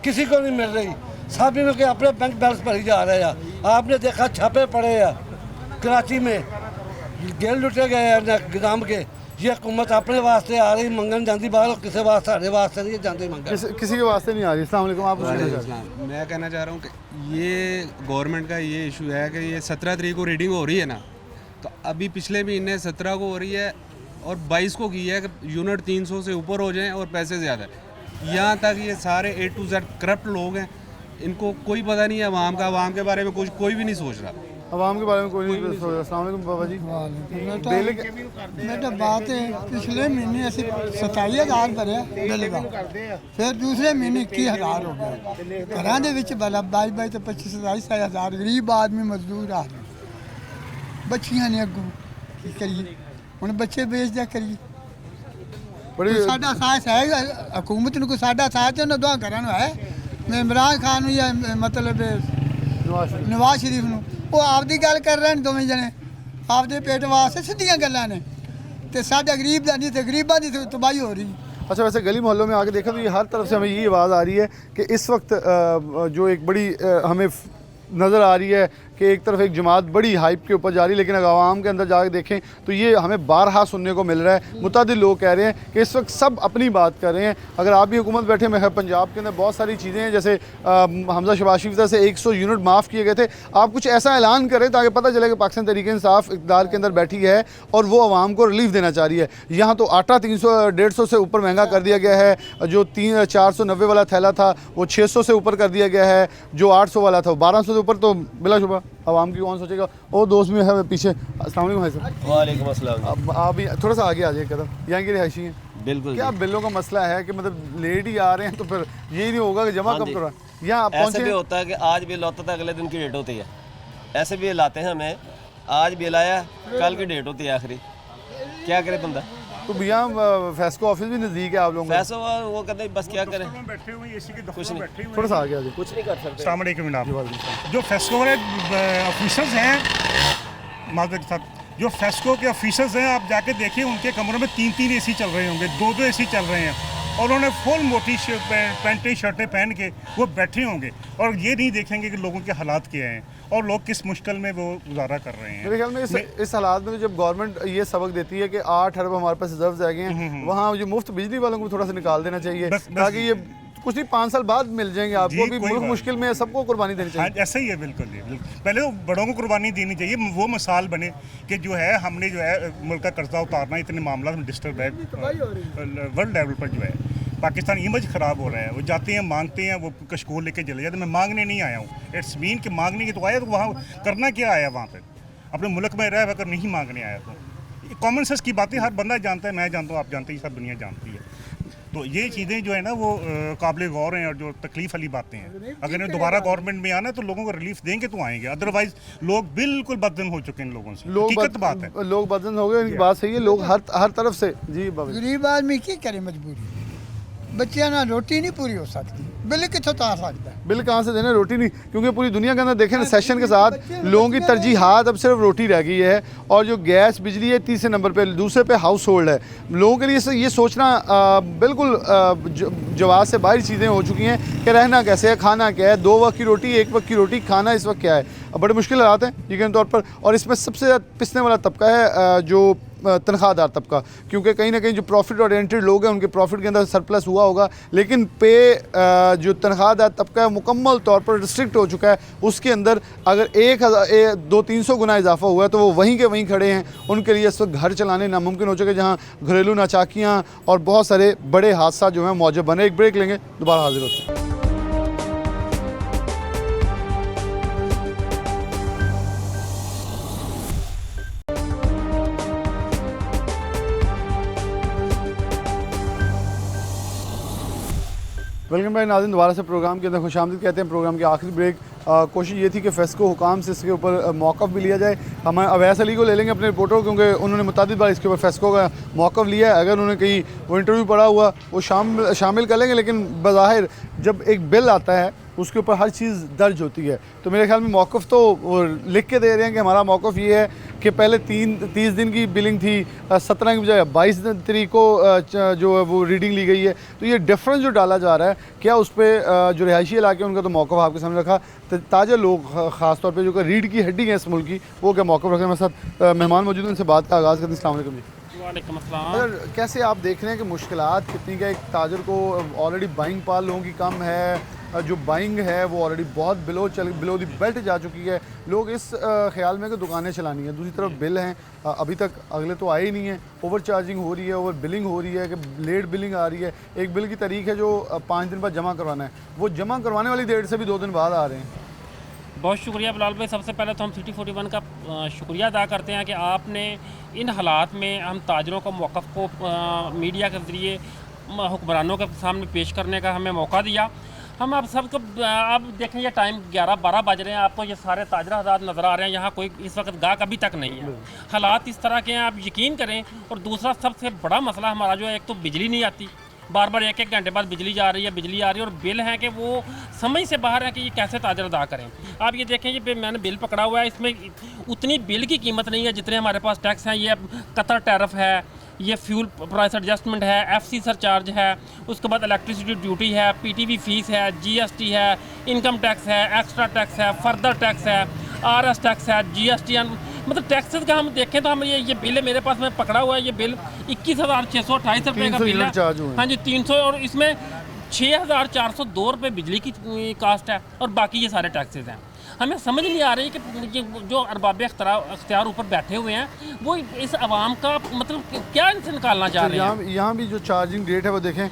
किसी को नहीं मिल रही, सब इन्हों के अपने बैंक बैलेंस भरी जा रहे हैं। आपने देखा छापे पड़े हैं कराची में, गेल लुटे गए हैं गोदाम के। ये हुकूमत अपने वास्ते आ रही मंगन जाती बाहर, किसी वास्ते साढ़े वास्ते नहीं जाते मंगन, किसी के वास्ते नहीं आ रही। अस्सलाम वालेकुम। आप मैं कहना चाह रहा हूँ कि ये गवर्नमेंट का ये इशू है कि ये 17 तारीख को रीडिंग हो रही है ना, तो अभी पिछले महीने 17 को हो रही है और 22 को की है कि यूनिट 300 से ऊपर हो जाएं और पैसे ज़्यादा। यहाँ तक ये सारे A to Z करप्ट लोग हैं, इनको कोई पता नहीं है अवाम का, अवाम के बारे में कुछ कोई भी नहीं सोच रहा। अवाम के बारे में कोई नहीं सोच रहा। अस्सलाम वालेकुम बाबा जी। बेटा बात है, पिछले महीने ऐसे 27,000 भरे बिल का, फिर दूसरे महीने 21,000 हो गया। घरों के विच भला 22 तो 25-27,000 गरीब आदमी मजदूर आ रहे, बच्चियां ने अगों की करिए, हुण बच्चे बेच दिया करिए। कोई साडा साथ है हुकूमत नूं, कोई साडा साथ है उन्होंने 2 घरां नूं है, इमरान खान नूं या मतलब नवाज शरीफ नूं, वो आपदी गल कर रहे हैं दोवें जने, आपदे पेट वास्ते सीधियां गल्लां ने, ते साडा गरीब दा नहीं, ते गरीबां दी तबाही हो रही। अच्छा, वैसे गली मोहल्लों में आके देखा तो ये हर तरफ से हमें यही आवाज़ आ रही है कि इस वक्त जो एक बड़ी हमें नज़र आ रही है कि एक तरफ एक जमात बड़ी हाइप के ऊपर जा रही है, लेकिन अगर आवाम के अंदर जाकर देखें तो ये हमें बारहा सुनने को मिल रहा है। मुतादिद लोग कह रहे हैं कि इस वक्त सब अपनी बात कर रहे हैं। अगर आप भी हुकूमत बैठे में है, पंजाब के अंदर बहुत सारी चीज़ें हैं, जैसे हमजा शहबाज शरीफ से 100 यूनिट माफ़ किए गए थे। आप कुछ ऐसा ऐलान करें ताकि पता चले कि पाकिस्तान तहरीक-ए-इंसाफ इक़्तिदार के अंदर बैठी है और वो आवाम को रिलीफ देना चाह रही है। यहाँ तो आटा 300-150 से ऊपर महंगा कर दिया गया है, जो 490 वाला थैला था वो 600 से ऊपर कर दिया गया है, जो 800 वाला था वो 1200 से ऊपर। तो बिलाशुबा आवाम की कौन सोचेगा। वो दोस्त भी है पीछे। अस्सलाम वालेकुम भाई साहब। वालेकुम अस्सलाम। आप भी थोड़ा सा आगे आ जाइए कदम, यहाँ की रिहायशी हैं। बिल्कुल। क्या बिलों का मसला है कि मतलब लेट ही आ रहे हैं, तो फिर यही नहीं होगा कि जमा कब करवा। यहाँ आप ऐसे भी होता है कि आज बिल होता था, अगले दिन की डेट होती है। ऐसे भी लाते हैं हमें, आज बिल आया कल की डेट होती है आखिरी, क्या करे बंदा। तो भैया फेस्को ऑफिस भी नज़दीक है आप लोगों फैसो वो कहते हैं बस क्या करें, बैठे हुए एसी की कुछ नहीं, थोड़ा सा आगे आ जाइए, कुछ नहीं कर सकते। अस्सलाम वालेकुम जनाब। जो फेस्को वाले ऑफिसर्स हैं, माजरत साहब, जो फेस्को के ऑफिसर्स हैं, आप जाके देखिए उनके कमरों में 3-3 एसी चल रहे होंगे, 2-2 एसी चल रहे हैं, और उन्होंने फुल मोटी पैंटें शर्टें पहन के वो बैठे होंगे और ये नहीं देखेंगे कि लोगों के हालात क्या हैं और लोग किस मुश्किल में वो गुजारा कर रहे हैं। मेरे ख्याल में इस हालात में जब गवर्नमेंट ये सबक देती है कि 8 अरब हमारे पास रिजर्व आ गए हैं, वहाँ जो मुफ्त बिजली वालों को थोड़ा सा निकाल देना चाहिए, ताकि ये कुछ नहीं 5 साल बाद मिल जाएंगे आपको। भी मुल्क मुश्किल में, सबको कुर्बानी देनी चाहिए। हाँ, ऐसा ही है, बिल्कुल ही। पहले तो बड़ों को कुर्बानी देनी चाहिए, वो मिसाल बने कि जो है हमने जो है मुल्क का कर्जा उतारना, इतने मामला में डिस्टर्ब है वर्ल्ड लेवल पर, जो है पाकिस्तान इमेज ख़राब हो रहा है। वो जाते हैं, मांगते हैं, वो कशकोल लेके चले जाते हैं। मैं मांगने नहीं आया हूँ, इट्स मीन कि मांगने की तो आया, तो वहाँ करना क्या आया वहाँ पर, अपने मुल्क में रह अगर नहीं मांगने आया तो। कॉमन सेंस की बातें हर बंदा जानता है, मैं जानता हूँ, आप जानते हैं, सब दुनिया जानती है। तो ये चीज़ें जो है ना वो काबिल गौर हैं और जो तकलीफ़ वाली बातें हैं। अगर इन्हें दोबारा गवर्नमेंट में आना तो लोगों को रिलीफ देंगे तो आएंगे, अदरवाइज लोग बिल्कुल बदन हो चुके हैं इन लोगों से। हकीकत बात है, लोग बदन हो गए, इनकी बात सही है। लोग हर तरफ से जी गरीब आदमी की करे मजबूरी, बच्चियां ना रोटी नहीं पूरी हो सकती, बिल कितों तार सकता है। बिल कहाँ से देना, रोटी नहीं, क्योंकि पूरी दुनिया के अंदर देखें ना सेशन के साथ लोगों की तरजीहात अब सिर्फ रोटी रह गई है, और जो गैस बिजली है 3 नंबर पे, दूसरे पे हाउस होल्ड है। लोगों के लिए ये सोचना बिल्कुल जवाब से बाहर चीज़ें हो चुकी हैं कि रहना कैसे है, खाना क्या है, 2 वक्त की रोटी, 1 वक्त की रोटी, खाना इस वक्त क्या है। बड़े मुश्किल हालात हैं यकीन तौर पर, और इसमें सबसे ज़्यादा पिसने वाला तबका है जो तनख्वाहदार तबका, क्योंकि कहीं ना कहीं जो प्रॉफिट ओरिएंटेड लोग हैं उनके प्रॉफिट के अंदर सरप्लस हुआ होगा, लेकिन पे जो तनख्वाहदार तबका है मुकम्मल तौर पर रिस्ट्रिक्ट हो चुका है। उसके अंदर अगर 1,000-200-300 गुना इजाफा हुआ है तो वो वहीं के वहीं खड़े हैं। उनके लिए इस वक्त घर चलाने नामुमकिन हो चुके, जहाँ घरेलू नाचाकियाँ और बहुत सारे बड़े हादसा जो हैं मौजूद बने। एक ब्रेक लेंगे, दोबारा हाजिर होते हैं। वेलकम भाई नाज़रीन, दोबारा से प्रोग्राम के अंदर खुशामदीद कहते हैं। प्रोग्राम की आखिरी ब्रेक कोशिश ये थी कि फेस्को हुकाम से इसके ऊपर मौक़िफ़ भी लिया जाए। हम अवैस अली को ले लेंगे अपने रिपोर्टर, क्योंकि उन्होंने मुतादिद बार इसके ऊपर फेस्को का मौक़िफ़ लिया है। अगर उन्होंने कहीं वो इंटरव्यू पढ़ा हुआ वो शामिल कर लेंगे, लेकिन बज़ाहिर जब एक बिल आता है उसके ऊपर हर चीज़ दर्ज होती है। तो मेरे ख्याल में मौक़िफ़ तो वो लिख के दे रहे हैं कि हमारा मौक़िफ़ ये है कि पहले 30 दिन की बिलिंग थी, 17 की बजाय 22 तारीख को जो है वो रीडिंग ली गई है। तो ये डिफरेंस जो डाला जा रहा है, क्या उस पर जो रिहायशी इलाके उनका तो मौक़िफ़ आपके सामने रखा, ताज़ा लोग ख़ास तौर पे जो रीढ़ की हड्डी है इस मुल्क की, वो क्या मौक़िफ़ रखने में साथ मेहमान मौजूद हैं, उनसे बात का आगाज़ करते हैं। अस्सलाम वालेकुम जी। वालेकुम अस्सलाम। सर, कैसे आप देख रहे हैं कि मुश्किलात कितनी का, एक ताजर को ऑलरेडी बाइंग पावर लोगों की कम है, जो बाइंग है वो ऑलरेडी बहुत बिलो द बेल्ट जा चुकी है। लोग इस ख्याल में कि दुकानें चलानी है, दूसरी तरफ बिल हैं अभी तक अगले तो आए ही नहीं है, ओवर चार्जिंग हो रही है, ओवर बिलिंग हो रही है, कि लेट बिलिंग आ रही है। एक बिल की तारीख है जो 5 दिन बाद जमा करवाना है, वो जमा करवाने वाली डेट से भी 2 दिन बाद आ रहे हैं। बहुत शुक्रिया बिलाल भाई। सबसे पहले तो हम सिटी 41 का शुक्रिया अदा करते हैं कि आपने इन हालात में हम ताजरों का मौक़िफ़ को मीडिया के ज़रिए हुक्मरानों के सामने पेश करने का हमें मौका दिया। हम आप सबको अब देखें, ये टाइम 11-12 बज रहे हैं, आपको ये सारे ताजरा हज़रात नज़र आ रहे हैं, यहाँ कोई इस वक्त गाहक अभी तक नहीं है। हालात इस तरह के हैं, आप यकीन करें। और दूसरा सबसे बड़ा मसला हमारा जो है, एक तो बिजली नहीं आती, बार बार 1-1 घंटे बाद बिजली जा रही है, बिजली आ रही है, और बिल हैं कि वो समझ से बाहर है कि ये कैसे ताजर अदा करें। आप ये देखें, ये मैंने बिल पकड़ा हुआ है, इसमें उतनी बिल की कीमत नहीं है जितने हमारे पास टैक्स हैं। ये कतर टैरिफ है, ये फ्यूल प्राइस एडजस्टमेंट है, FC सरचार्ज है, उसके बाद इलेक्ट्रिसिटी ड्यूटी है, PTV फीस है, GST है, इनकम टैक्स है, एक्स्ट्रा टैक्स है, फर्दर टैक्स है, RS टैक्स है, GST, मतलब टैक्सेस का हम देखें तो हम ये बिल है मेरे पास में पकड़ा हुआ है। ये बिल 21,628 रुपये का बिल है। हाँ जी, 300, और इसमें 6,402 रुपये बिजली की कास्ट है, और बाकी ये सारे टैक्सेस हैं। हमें समझ नहीं आ रही कि ये जो अरबाब अख्तियार ऊपर बैठे हुए हैं, वो इस आवाम का मतलब क्या इनसे निकालना चाह रहे हैं। यहाँ भी जो चार्जिंग डेट है वो देखें,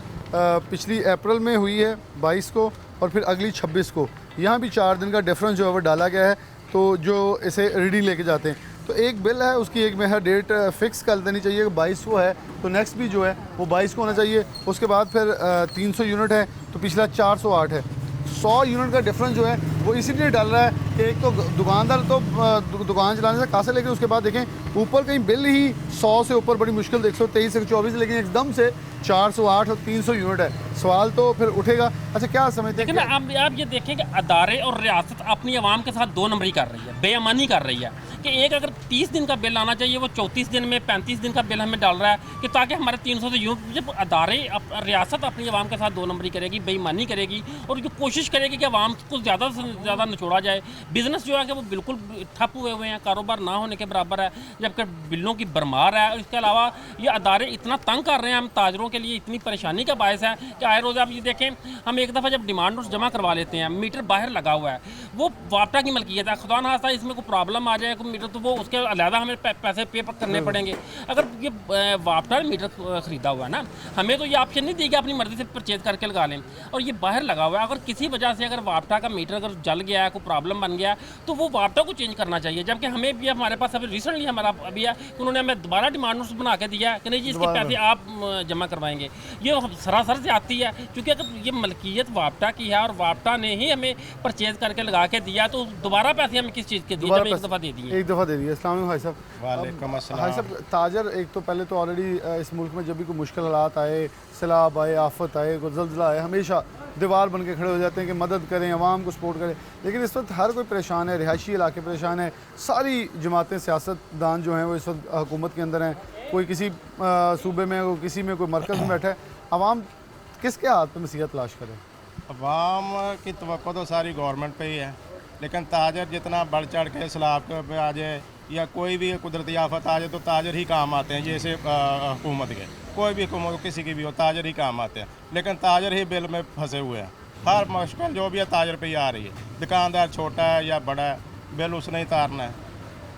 पिछली अप्रैल में हुई है 22 को, और फिर अगली 26 को। यहाँ भी 4 दिन का डिफरेंस जो है वो डाला गया है। तो जो इसे रीडिंग लेके जाते हैं, तो एक बिल है उसकी एक मेहर डेट फिक्स कर देनी चाहिए कि 22 को है, तो नेक्स्ट भी जो है वो 22 को होना चाहिए। उसके बाद फिर 300 यूनिट है, तो पिछला 408 है। 100 यूनिट का डिफरेंस जो है वो इसीलिए डाल रहा है कि एक तो दुकानदार तो दुकान चलाने से कासे, लेकिन उसके बाद देखें ऊपर कहीं बिल ही 100 से ऊपर बड़ी मुश्किल 123 124, लेकिन एकदम से 408 और 300 यूनिट है। सवाल तो फिर उठेगा, अच्छा क्या समझते हैं? लेकिन आप ये देखें कि अदारे और रियासत अपनी आवाम के साथ 2 नंबरी कर रही है, बेईमानी कर रही है कि एक अगर 30 दिन का बिल आना चाहिए, वो 34 दिन में 35 दिन का बिल हमें डाल रहा है कि ताकि हमारे 300 से यूनिट। जब अदारे रियासत अपनी आवाम के साथ 2 नंबरी करेगी, बेईमानी करेगी, और जो कोशिश करेगी कि आवाम को ज़्यादा से ज़्यादा निचोड़ा जाए, बिज़नेस जो है कि वो बिल्कुल ठप हुए हुए हैं, कारोबार ना होने के बराबर है, जबकि बिलों की भरमार है। और इसके अलावा ये अदारे इतना तंग कर रहे हैं, हम ताजरों के लिए इतनी परेशानी का बायस है कि आए रोज़ आप ये देखें, हम एक दफ़ा जब डिमांड नोट्स जमा करवा लेते हैं, मीटर बाहर लगा हुआ है, वो वापटा की मलकियत है, खुदा ना खास्ता इसमें कोई प्रॉब्लम आ जाए कोई मीटर, तो वो उसके अलहदा हमें पैसे पे करने पड़ेंगे। अगर ये वापटा मीटर ख़रीदा हुआ है ना, हमें तो ये ऑप्शन नहीं दी कि अपनी मर्ज़ी से परचेज करके लगा लें, और ये बाहर लगा हुआ है। अगर किसी वजह से अगर वापटा का मीटर अगर जल गया है, कोई प्रॉब्लम बन गया, तो वो वापटा को चेंज करना चाहिए। जबकि हमें भी हमारे पास अभी रिसेंटली हमारा अभी है, उन्होंने हमें दोबारा डिमांड नोट्स बना के दिया है कि नहीं जी इसके पैसे आप जमा करवाएंगे। ये सरासर से आती है, क्योंकि अगर ये मलकियत वापटा की है और वापटा ने ही हमें परचेज करके लगा के दिया, तो दोबारा पैसे हमें किस चीज़ के दिए? एक दफ़ा दे दिए, एक दफ़ा दे दिए। अस्सलाम वालेकुम भाई साहब। वालेकुम अस्सलाम। भाई साहब, ताजर एक तो पहले तो ऑलरेडी इस मुल्क में जब भी कोई मुश्किल हालात आए, सैलाब आए, आफत आए, कोई ज़ल्ज़ला आए, हमेशा दीवार बन के खड़े हो जाते हैं कि मदद करें, आवाम को सपोर्ट करें। लेकिन इस वक्त हर कोई परेशान है, रिहायशी इलाके परेशान है, सारी जमातें सियासतदान जो हैं वो इस वक्त हुकूमत के अंदर हैं, कोई किसी सूबे में, कोई किसी में, कोई मरकज़ में बैठा है। आवाम किसके हाथ में नसीहत तलाश करें? अवाम की तवक्को तो सारी गवर्नमेंट पे ही है, लेकिन ताजर जितना बढ़ चढ़ के सैलाब पे आ जाए या कोई भी कुदरती आफत आ जाए, तो ताजर ही काम आते हैं। जैसे हुकूमत के कोई भी हुकूमत किसी की भी हो, ताजर ही काम आते हैं, लेकिन ताजर ही बिल में फंसे हुए हैं। हर मुश्किल जो भी है ताजर पे ही आ रही है। दुकानदार छोटा है या बड़ा है, बिल उसने ही तारना है,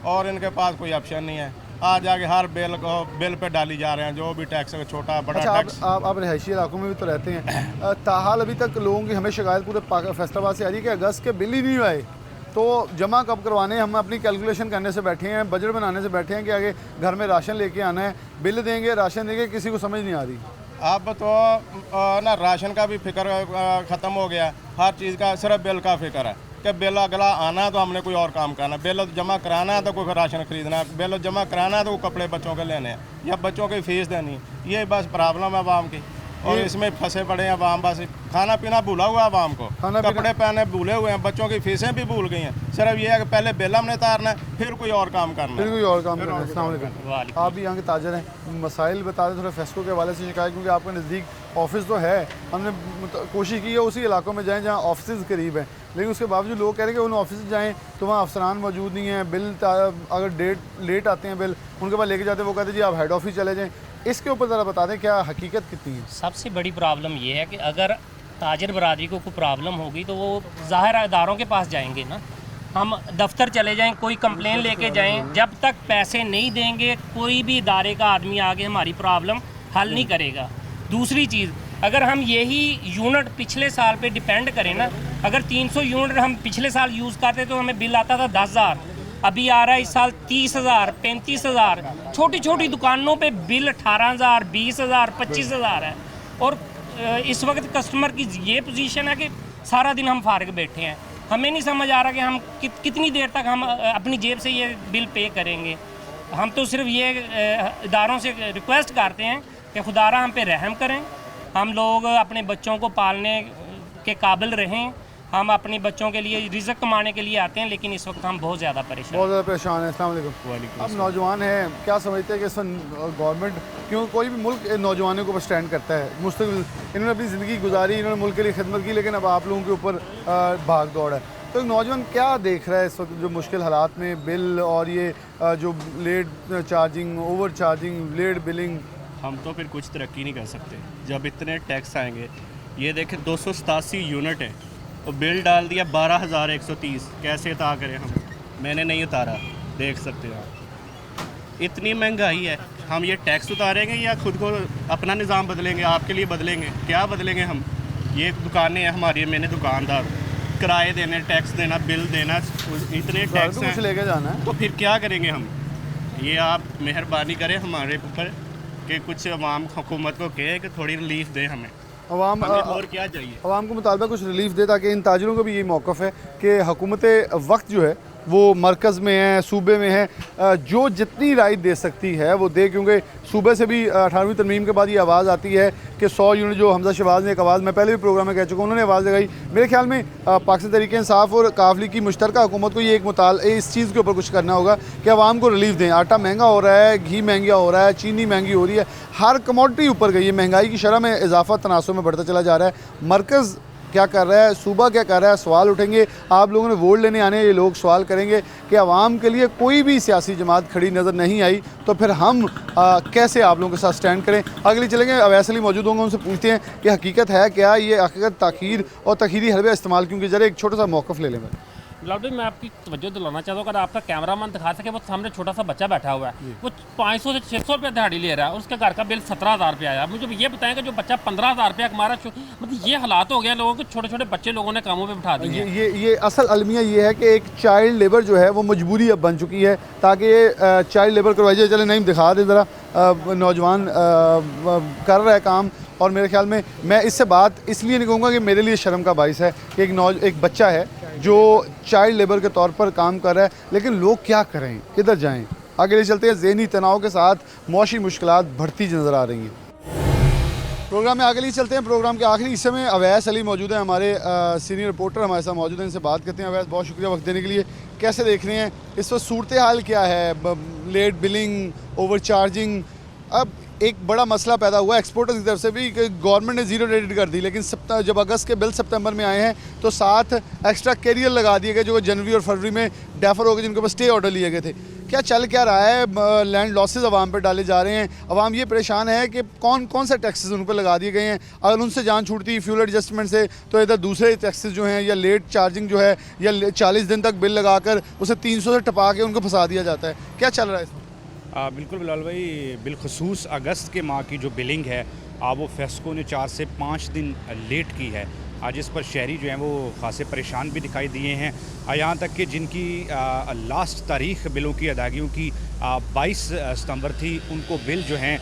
और इनके पास कोई ऑप्शन नहीं है। आज आगे हर बिल पे डाली जा रहे हैं, जो भी टैक्स है, छोटा बड़ा टैक्स। आप रिहायशी इलाकों में भी तो रहते हैं, ताहाल अभी तक लोगों की हमें शिकायत पूरे फैसलाबाद से आ रही है कि अगस्त के बिल ही नहीं आए, तो जमा कब करवाने? हम अपनी कैलकुलेशन करने से बैठे हैं, बजट बनाने से बैठे हैं कि आगे घर में राशन लेके आना है, बिल देंगे, राशन देंगे, किसी को समझ नहीं आ रही। अब तो ना राशन का भी फिक्र ख़त्म हो गया, हर चीज़ का सिर्फ बिल का फिक्र है कि बिल अगला आना है तो हमने कोई और काम करना, बिल जमा कराना है तो कोई राशन खरीदना है, बिल जमा कराना है तो कोई कपड़े बच्चों के लेने हैं या बच्चों की फ़ीस देनी है। ये बस प्रॉब्लम है आवाम की, और इसमें फंसे पड़े हैं आवाम। बस खाना पीना भूला हुआ आवाम को, कपड़े पहने भूले हुए हैं, बच्चों की फीसें भी भूल गई हैं। सिर्फ ये है कि पहले बिल हमने तारना है, फिर कोई और काम करना है, फिर कोई और काम करना है। अस्सलाम वालेकुम। आप भी यहाँ के ताजर हैं, मसाइल बता दें थोड़ा फेस्को के हवाले से शिकायत, क्योंकि आपके नज़दीक ऑफिस तो है, हमने कोशिश की है उसी इलाकों में जाएँ जहाँ ऑफिस करीब हैं, लेकिन उसके बावजूद लोग कह रहे हैं कि उन ऑफिस जाएँ तो वहाँ अफसरान मौजूद नहीं है, बिल अगर डेट लेट आते हैं बिल उनके पास लेके जाते हैं, वो कहते हैं जी आप हेड ऑफिस चले जाएँ। इसके ऊपर ज़रा बता दें क्या हकीकत कितनी है? सबसे बड़ी प्रॉब्लम ये है कि अगर ताजर बरादरी को कोई प्रॉब्लम होगी तो वो ज़ाहिर इदारों के पास जाएंगे ना। हम दफ्तर चले जाएं, कोई कंप्लेन लेके जाएं, जब तक पैसे नहीं देंगे कोई भी इदारे का आदमी आगे हमारी प्रॉब्लम हल नहीं करेगा। दूसरी चीज़, अगर हम यही यूनिट पिछले साल पे डिपेंड करें ना, अगर 300 यूनिट हम पिछले साल यूज़ करते तो हमें बिल आता था 10,000, अभी आ रहा है इस साल 30,000, 35,000। छोटी छोटी दुकानों पे बिल 18,000, 20,000, 25,000 है। और इस वक्त कस्टमर की ये पोजीशन है कि सारा दिन हम फारिग बैठे हैं, हमें नहीं समझ आ रहा कि हम कितनी देर तक हम अपनी जेब से ये बिल पे करेंगे। हम तो सिर्फ ये इदारों से रिक्वेस्ट करते हैं कि खुदारा हम पे रहम करें, हम लोग अपने बच्चों को पालने के काबिल रहें, हम अपने बच्चों के लिए रिज़्क़ कमाने के लिए आते हैं, लेकिन इस वक्त हम बहुत ज़्यादा परेशान हैं। अस्सलाम वालेकुम। अब नौजवान हैं, क्या समझते हैं कि इस गवर्नमेंट, क्यों कोई भी मुल्क नौजवानों के ऊपर स्टैंड करता है, मुस्तकिल इन्होंने अपनी ज़िंदगी गुजारी, इन्होंने मुल्क के लिए खिदमत की, लेकिन अब आप लोगों के ऊपर भाग दौड़ है, तो नौजवान क्या देख रहा है इस वक्त जो मुश्किल हालात में बिल और ये जो late charging, over charging, late billing? हम तो फिर कुछ तरक्की नहीं कर सकते जब इतने टैक्स आएंगे। ये देखें 287 यूनिट है और बिल डाल दिया 12,130, कैसे उतार करें हम? मैंने नहीं उतारा, देख सकते हो आप। इतनी महंगाई है, हम ये टैक्स उतारेंगे या खुद को अपना निज़ाम बदलेंगे? आपके लिए बदलेंगे, क्या बदलेंगे हम? ये दुकानें हैं हमारी, मैंने दुकानदार, किराए देने, टैक्स देना, बिल देना, इतने टैक्स हैं, कुछ लेके जाना है, तो फिर क्या करेंगे हम? ये आप मेहरबानी करें हमारे ऊपर कि कुछ अवाम हुकूमत को कहे कि थोड़ी रिलीफ दे हमें। अवाम और क्या चाहिए? अवाम को मुतालबा कुछ रिलीफ दे, ताकि इन ताजरों को भी ये मौक़िफ़ है कि हुकूमत वक्त जो है वो मरकज़ में है, सूबे में है, जो जितनी राय दे सकती है वो दे, क्योंकि सूबे से भी 18वीं तरमीम के बाद ये आवाज़ आती है कि 100 यूनिट, जो हमजा शहबाज ने एक आवाज़, मैं पहले भी प्रोग्राम में कह चुका हूँ, उन्होंने आवाज़ लगाई। मेरे ख्याल में पाकिस्तान तहरीक इंसाफ और काफली की मुश्तरका हुकूमत को ये एक इस चीज़ के ऊपर कुछ करना होगा कि आवाम को रिलीफ दें। आटा महंगा हो रहा है, घी महंगा हो रहा है, चीनी महंगी हो रही है, हर कमोडिटी ऊपर गई है, महंगाई की शरह में इजाफा तनासुब में बढ़ता चला जा रहा है। मरकज़ क्या कर रहा है, सूबा क्या कर रहा है, सवाल उठेंगे। आप लोगों ने वोट लेने आने, ये लोग सवाल करेंगे कि आवाम के लिए कोई भी सियासी जमात खड़ी नज़र नहीं आई, तो फिर हम कैसे आप लोगों के साथ स्टैंड करें? अगली चलेंगे, अवैस अली मौजूद होंगे, उनसे पूछते हैं कि हकीकत है क्या, ये हकीकत ताख़ीर और तखीरी हरबे इस्तेमाल क्योंकि ज़रा एक छोटा सा मौक़िफ़ ले लें। बिलाल भाई, मैं आपकी तवज्जो दिलाना चाहता हूँ, अगर आपका कैमरामैन दिखा सके, वो सामने छोटा सा बच्चा बैठा हुआ है, वो 500 से 600 रुपये दिहाड़ी ले रहा है, उसके घर का बिल 17,000 रुपया आया। मुझे ये बताएं कि जो बच्चा 15,000 रुपया कमा रहा है, मतलब ये हालात हो गया लोगों के, छोटे छोटे बच्चे लोगों ने कामों पे बिठा दिए। ये असल अलमिया ये है कि एक चाइल्ड लेबर जो है वो मजबूरी अब बन चुकी है, ताकि ये चाइल्ड लेबर करवाई जाए। चले नहीं दिखा दे ज़रा, नौजवान कर रहा है काम, और मेरे ख्याल में मैं इससे बात इसलिए नहीं कहूँगा कि मेरे लिए शर्म का बाइस है कि एक बच्चा है जो चाइल्ड लेबर के तौर पर काम कर रहा है, लेकिन लोग क्या करें, किधर जाएं? आगे ले चलते हैं। ज़हनी तनाव के साथ मौशी मुश्किलात बढ़ती नज़र आ रही हैं। प्रोग्राम में आगे ले चलते हैं। प्रोग्राम के आखिरी हिस्से में अवैस अली मौजूद हैं, हमारे सीनियर रिपोर्टर हमारे साथ मौजूद हैं, इनसे बात करते हैं। अवैस, बहुत शुक्रिया वक्त देने के लिए। कैसे देख रहे हैं इस वक्त सूरत हाल क्या है, लेट बिलिंग, ओवर चार्जिंग? अब एक बड़ा मसला पैदा हुआ एक्सपोर्टर्स की तरफ से भी कि गवर्नमेंट ने ज़ीरो रेट कर दी, लेकिन जब अगस्त के बिल सितंबर में आए हैं तो 7 एक्स्ट्रा कैरियर लगा दिए गए जो जनवरी और फरवरी में डेफर हो गए, जिनके पास स्टे ऑर्डर लिए गए थे। क्या चल क्या रहा है? लैंड लॉसेज आवाम पर डाले जा रहे हैं, आवाम ये परेशान है कि कौन कौन से टैक्सेस उन पर लगा दिए गए हैं। अगर उनसे जान छूटती फ्यूल एडजस्टमेंट से, तो इधर दूसरे टैक्सेस जो हैं, या लेट चार्जिंग जो है, या 40 दिन तक बिल लगाकर उसे 300 से टपा के उनको फंसा दिया जाता है। क्या चल रहा है इसमें? बिल्कुल बिलाल भाई, बिलखसूस अगस्त के माह की जो बिलिंग है, वो फेस्को ने 4 से 5 दिन लेट की है। जिस पर शहरी जो हैं वो खासे परेशान भी दिखाई दिए हैं। यहाँ तक कि जिनकी लास्ट तारीख बिलों की अदायगियों की 22 सितंबर थी, उनको बिल जो हैं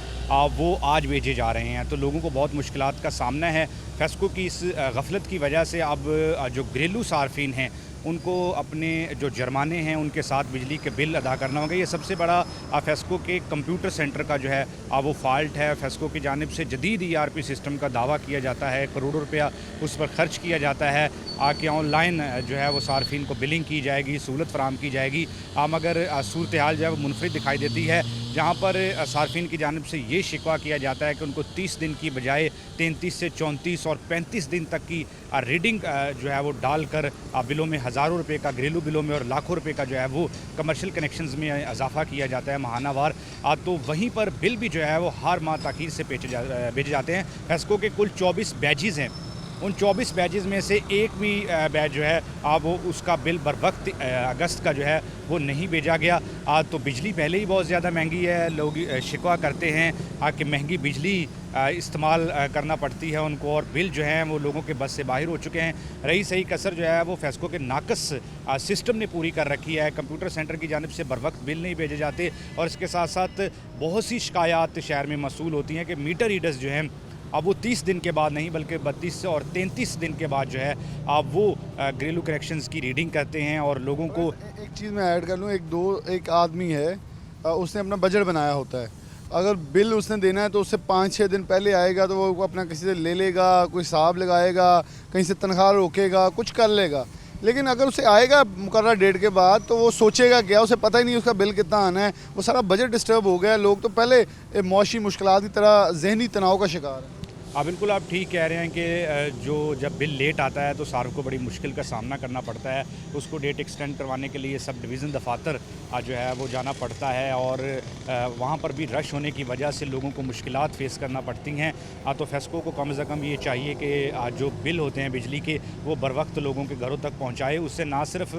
वो आज भेजे जा रहे हैं। तो लोगों को बहुत मुश्किलात का सामना है। फेस्को की इस गफलत की वजह से अब जो घरेलू सार्फिन हैं उनको अपने जो जुर्माने हैं उनके साथ बिजली के बिल अदा करना होगा। ये सबसे बड़ा फेस्को के कंप्यूटर सेंटर का जो है वो फॉल्ट है। फेस्को की जानिब से जदीद ERP सिस्टम का दावा किया जाता है, करोड़ों रुपया उस पर खर्च किया जाता है कि ऑनलाइन जो है वो सार्फिन को बिलिंग की जाएगी, सहूलत फराम की जाएगी। मगर सूरत हाल जो है वो मुनफरिद दिखाई देती है, जहाँ पर सार्फिन की जानिब से ये शिकवा किया जाता है कि उनको 30 दिन की बजाय 33 से 34 और 35 दिन तक की रीडिंग जो है वो डालकर बिलों में हज़ारों रुपए का, घरेलू बिलों में और लाखों रुपए का जो है वो कमर्शियल कनेक्शंस में इजाफा किया जाता है माहानावार। तो वहीं पर बिल भी जो है वो हर माह ताख़ीर से भेजे जाते हैं। फेस्को के कुल 24 बैजेज़ हैं, उन 24 बैजेज़ में से एक भी बैच जो है वो उसका बिल बर वक्त अगस्त का जो है वो नहीं भेजा गया। तो बिजली पहले ही बहुत ज़्यादा महंगी है, लोग शिकवा करते हैं कि महंगी बिजली इस्तेमाल करना पड़ती है उनको, और बिल जो हैं वो लोगों के बस से बाहर हो चुके हैं। रही सही कसर जो है वो फेस्को के नाकस सिस्टम ने पूरी कर रखी है। कंप्यूटर सेंटर की जानिब से बर वक्त बिल नहीं भेजे जाते, और इसके साथ साथ बहुत सी शिकायत शहर में मसूल होती हैं कि मीटर रीडर्स जो हैं अब वो 30 दिन के बाद नहीं बल्कि 32 और 33 दिन के बाद जो है अब वो घरेलू कनेक्शंस की रीडिंग करते हैं और लोगों को। एक चीज़ मैं ऐड कर लूँ, एक आदमी है, उसने अपना बजट बनाया होता है। अगर बिल उसने देना है तो उससे 5-6 दिन पहले आएगा, तो वो अपना किसी से ले लेगा, कोई हिसाब लगाएगा, कहीं से तनख्वाह रोकेगा, कुछ कर लेगा। लेकिन अगर उसे आएगा मुकर्रर डेट के बाद तो वो सोचेगा क्या, उसे पता ही नहीं उसका बिल कितना आना है। वो सारा बजट डिस्टर्ब हो गया। लोग तो पहले मौशी मुश्किलात की तरह जहनी तनाव का शिकार है। बिल्कुल आप ठीक कह रहे हैं कि जो जब बिल लेट आता है तो सार्फ को बड़ी मुश्किल का सामना करना पड़ता है। उसको डेट एक्सटेंड करवाने के लिए सब डिवीज़न दफातर जो है वो जाना पड़ता है, और वहाँ पर भी रश होने की वजह से लोगों को मुश्किलात फेस करना पड़ती हैं। तो फेस्को को कम से कम ये चाहिए कि जो बिल होते हैं बिजली के वो बर वक्त लोगों के घरों तक पहुँचाए। उससे ना सिर्फ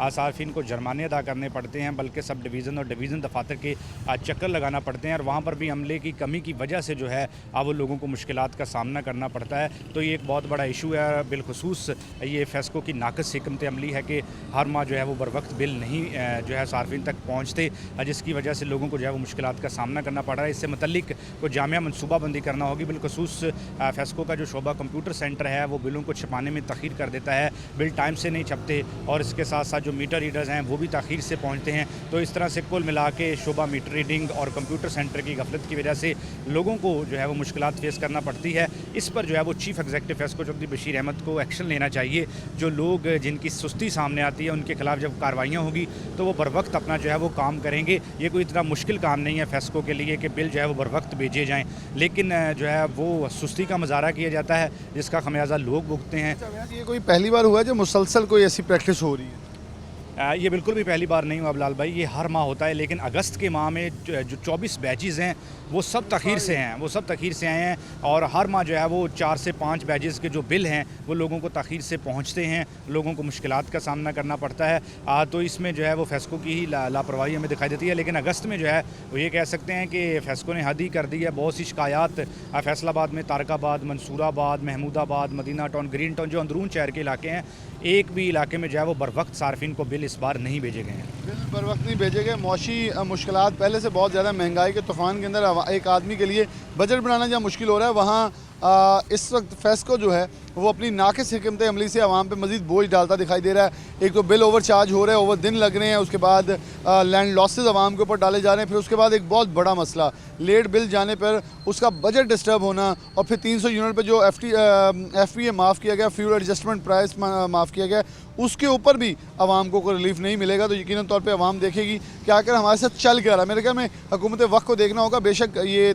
सार्फिन को जुर्माने अदा करने पड़ते हैं बल्कि सब डिवीज़न और डिवीज़न दफातर के चक्कर लगाना पड़ते हैं, और वहाँ पर भी अमले की कमी की वजह से जो है वो लोगों को मुश्किलात का सामना करना पड़ता है। तो ये एक बहुत बड़ा इशू है। बिलखुसूस ये फेस्को की नाकस हिकमत अमली है कि हर माह जो है वो बर वक्त बिल नहीं जो है सार्फिन तक पहुँचते, जिसकी वजह से लोगों को जो है वो मुश्किलात का सामना करना पड़ रहा है। इससे मुतल्लिक को जामिया मनसूबाबंदी करना होगी। बिलखुसूस फेस्को का जो शोबा कंप्यूटर सेंटर है वो बिलों को छपाने में तख़ीर कर देता है, बिल टाइम से नहीं छपते, और इसके साथ साथ जो मीटर रीडर्स हैं वो भी तख़ीर से पहुँचते हैं। तो इस तरह से कुल मिला के शोबा मीटर रीडिंग और कंप्यूटर सेंटर की गफलत की वजह से लोगों को जो है वो मुश्किलात फेस करना पड़ती है। इस पर जो है वो चीफ़ एग्जीक्यूटिव फेस्को चौधरी बशीर अहमद को एक्शन लेना चाहिए। जो लोग जिनकी सुस्ती सामने आती है उनके खिलाफ जब कार्रवाइयाँ होगी तो वो बर वक्त अपना जो है वो काम करेंगे। ये कोई इतना मुश्किल काम नहीं है फेस्को के लिए कि बिल जो है वो बर वक्त भेजे जाएँ, लेकिन जो है वो सुस्ती का मुजाहरा किया जाता है जिसका खमियाजा लोग भुगतते हैं। ये कोई पहली बार हुआ है जो मुसलसल कोई ऐसी प्रैक्टिस हो रही है? ये बिल्कुल भी पहली बार नहीं हुआ बिलाल भाई, ये हर माह होता है। लेकिन अगस्त के माह में जो 24 बैचेज़ हैं वो सब तख़ीर से हैं, वो सब तख़ीर से आए हैं, और हर माह जो है वो 4 से 5 बैचेज़ के जो बिल हैं वो लोगों को तख़ीर से पहुंचते हैं, लोगों को मुश्किलात का सामना करना पड़ता है। तो इसमें जो है वो फेस्को की ही लापरवाही हमें दिखाई देती है। लेकिन अगस्त में जो है वो ये कह सकते हैं कि फेस्को ने हद ही कर दी है। बहुत सी शिकायत फैसलाबाद में, Tariqabad, Mansoorabad, Mehmoodabad, Madina town, green town, जो अंदरून शहर के इलाके हैं, एक भी इलाके में जो है वो बर वक्त सार्फिन को बिल इस बार नहीं भेजे गए हैं। बिल बर वक्त नहीं भेजे गए। मौशी मुश्किलात पहले से बहुत ज़्यादा, महंगाई के तूफ़ान के अंदर एक आदमी के लिए बजट बनाना जहाँ मुश्किल हो रहा है, वहाँ इस वक्त फेस्को जो है वो अपनी नाक़िस हिकमत अमली से आवाम पे मज़ीद बोझ डालता दिखाई दे रहा है। एक तो बिल ओवर चार्ज हो रहे हैं, ओवर दिन लग रहे हैं, उसके बाद लैंड लॉसेस आवाम के ऊपर डाले जा रहे हैं, फिर उसके बाद एक बहुत बड़ा मसला लेट बिल जाने पर उसका बजट डिस्टर्ब होना, और फिर 300 यूनिट पर जो FTA माफ़ किया गया, फ्यूल एडजस्टमेंट प्राइस माफ़ किया गया, उसके ऊपर भी आवाम को कोई रिलीफ नहीं मिलेगा। तो यकीनन तौर पे आवाम देखेगी कि आखिर हमारे साथ चल क्या रहा है। मेरे ख्याल में हुकूमत वक्त को देखना होगा। बेशक ये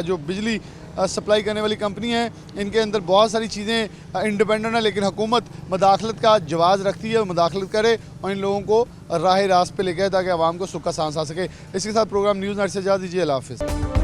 जो बिजली सप्लाई करने वाली कंपनी है, इनके अंदर बहुत सारी चीज़ें इंडिपेंडेंट है, लेकिन हुकूमत मदाखलत का जवाज़ रखती है, मदाखलत करे और इन लोगों को राह रास्त पे लेकर ताकि आवाम को सुख का सांस आ सके। इसके साथ प्रोग्राम न्यूज़ नाइट से इजाज़त दीजिए। अल्लाह हाफ़िज़।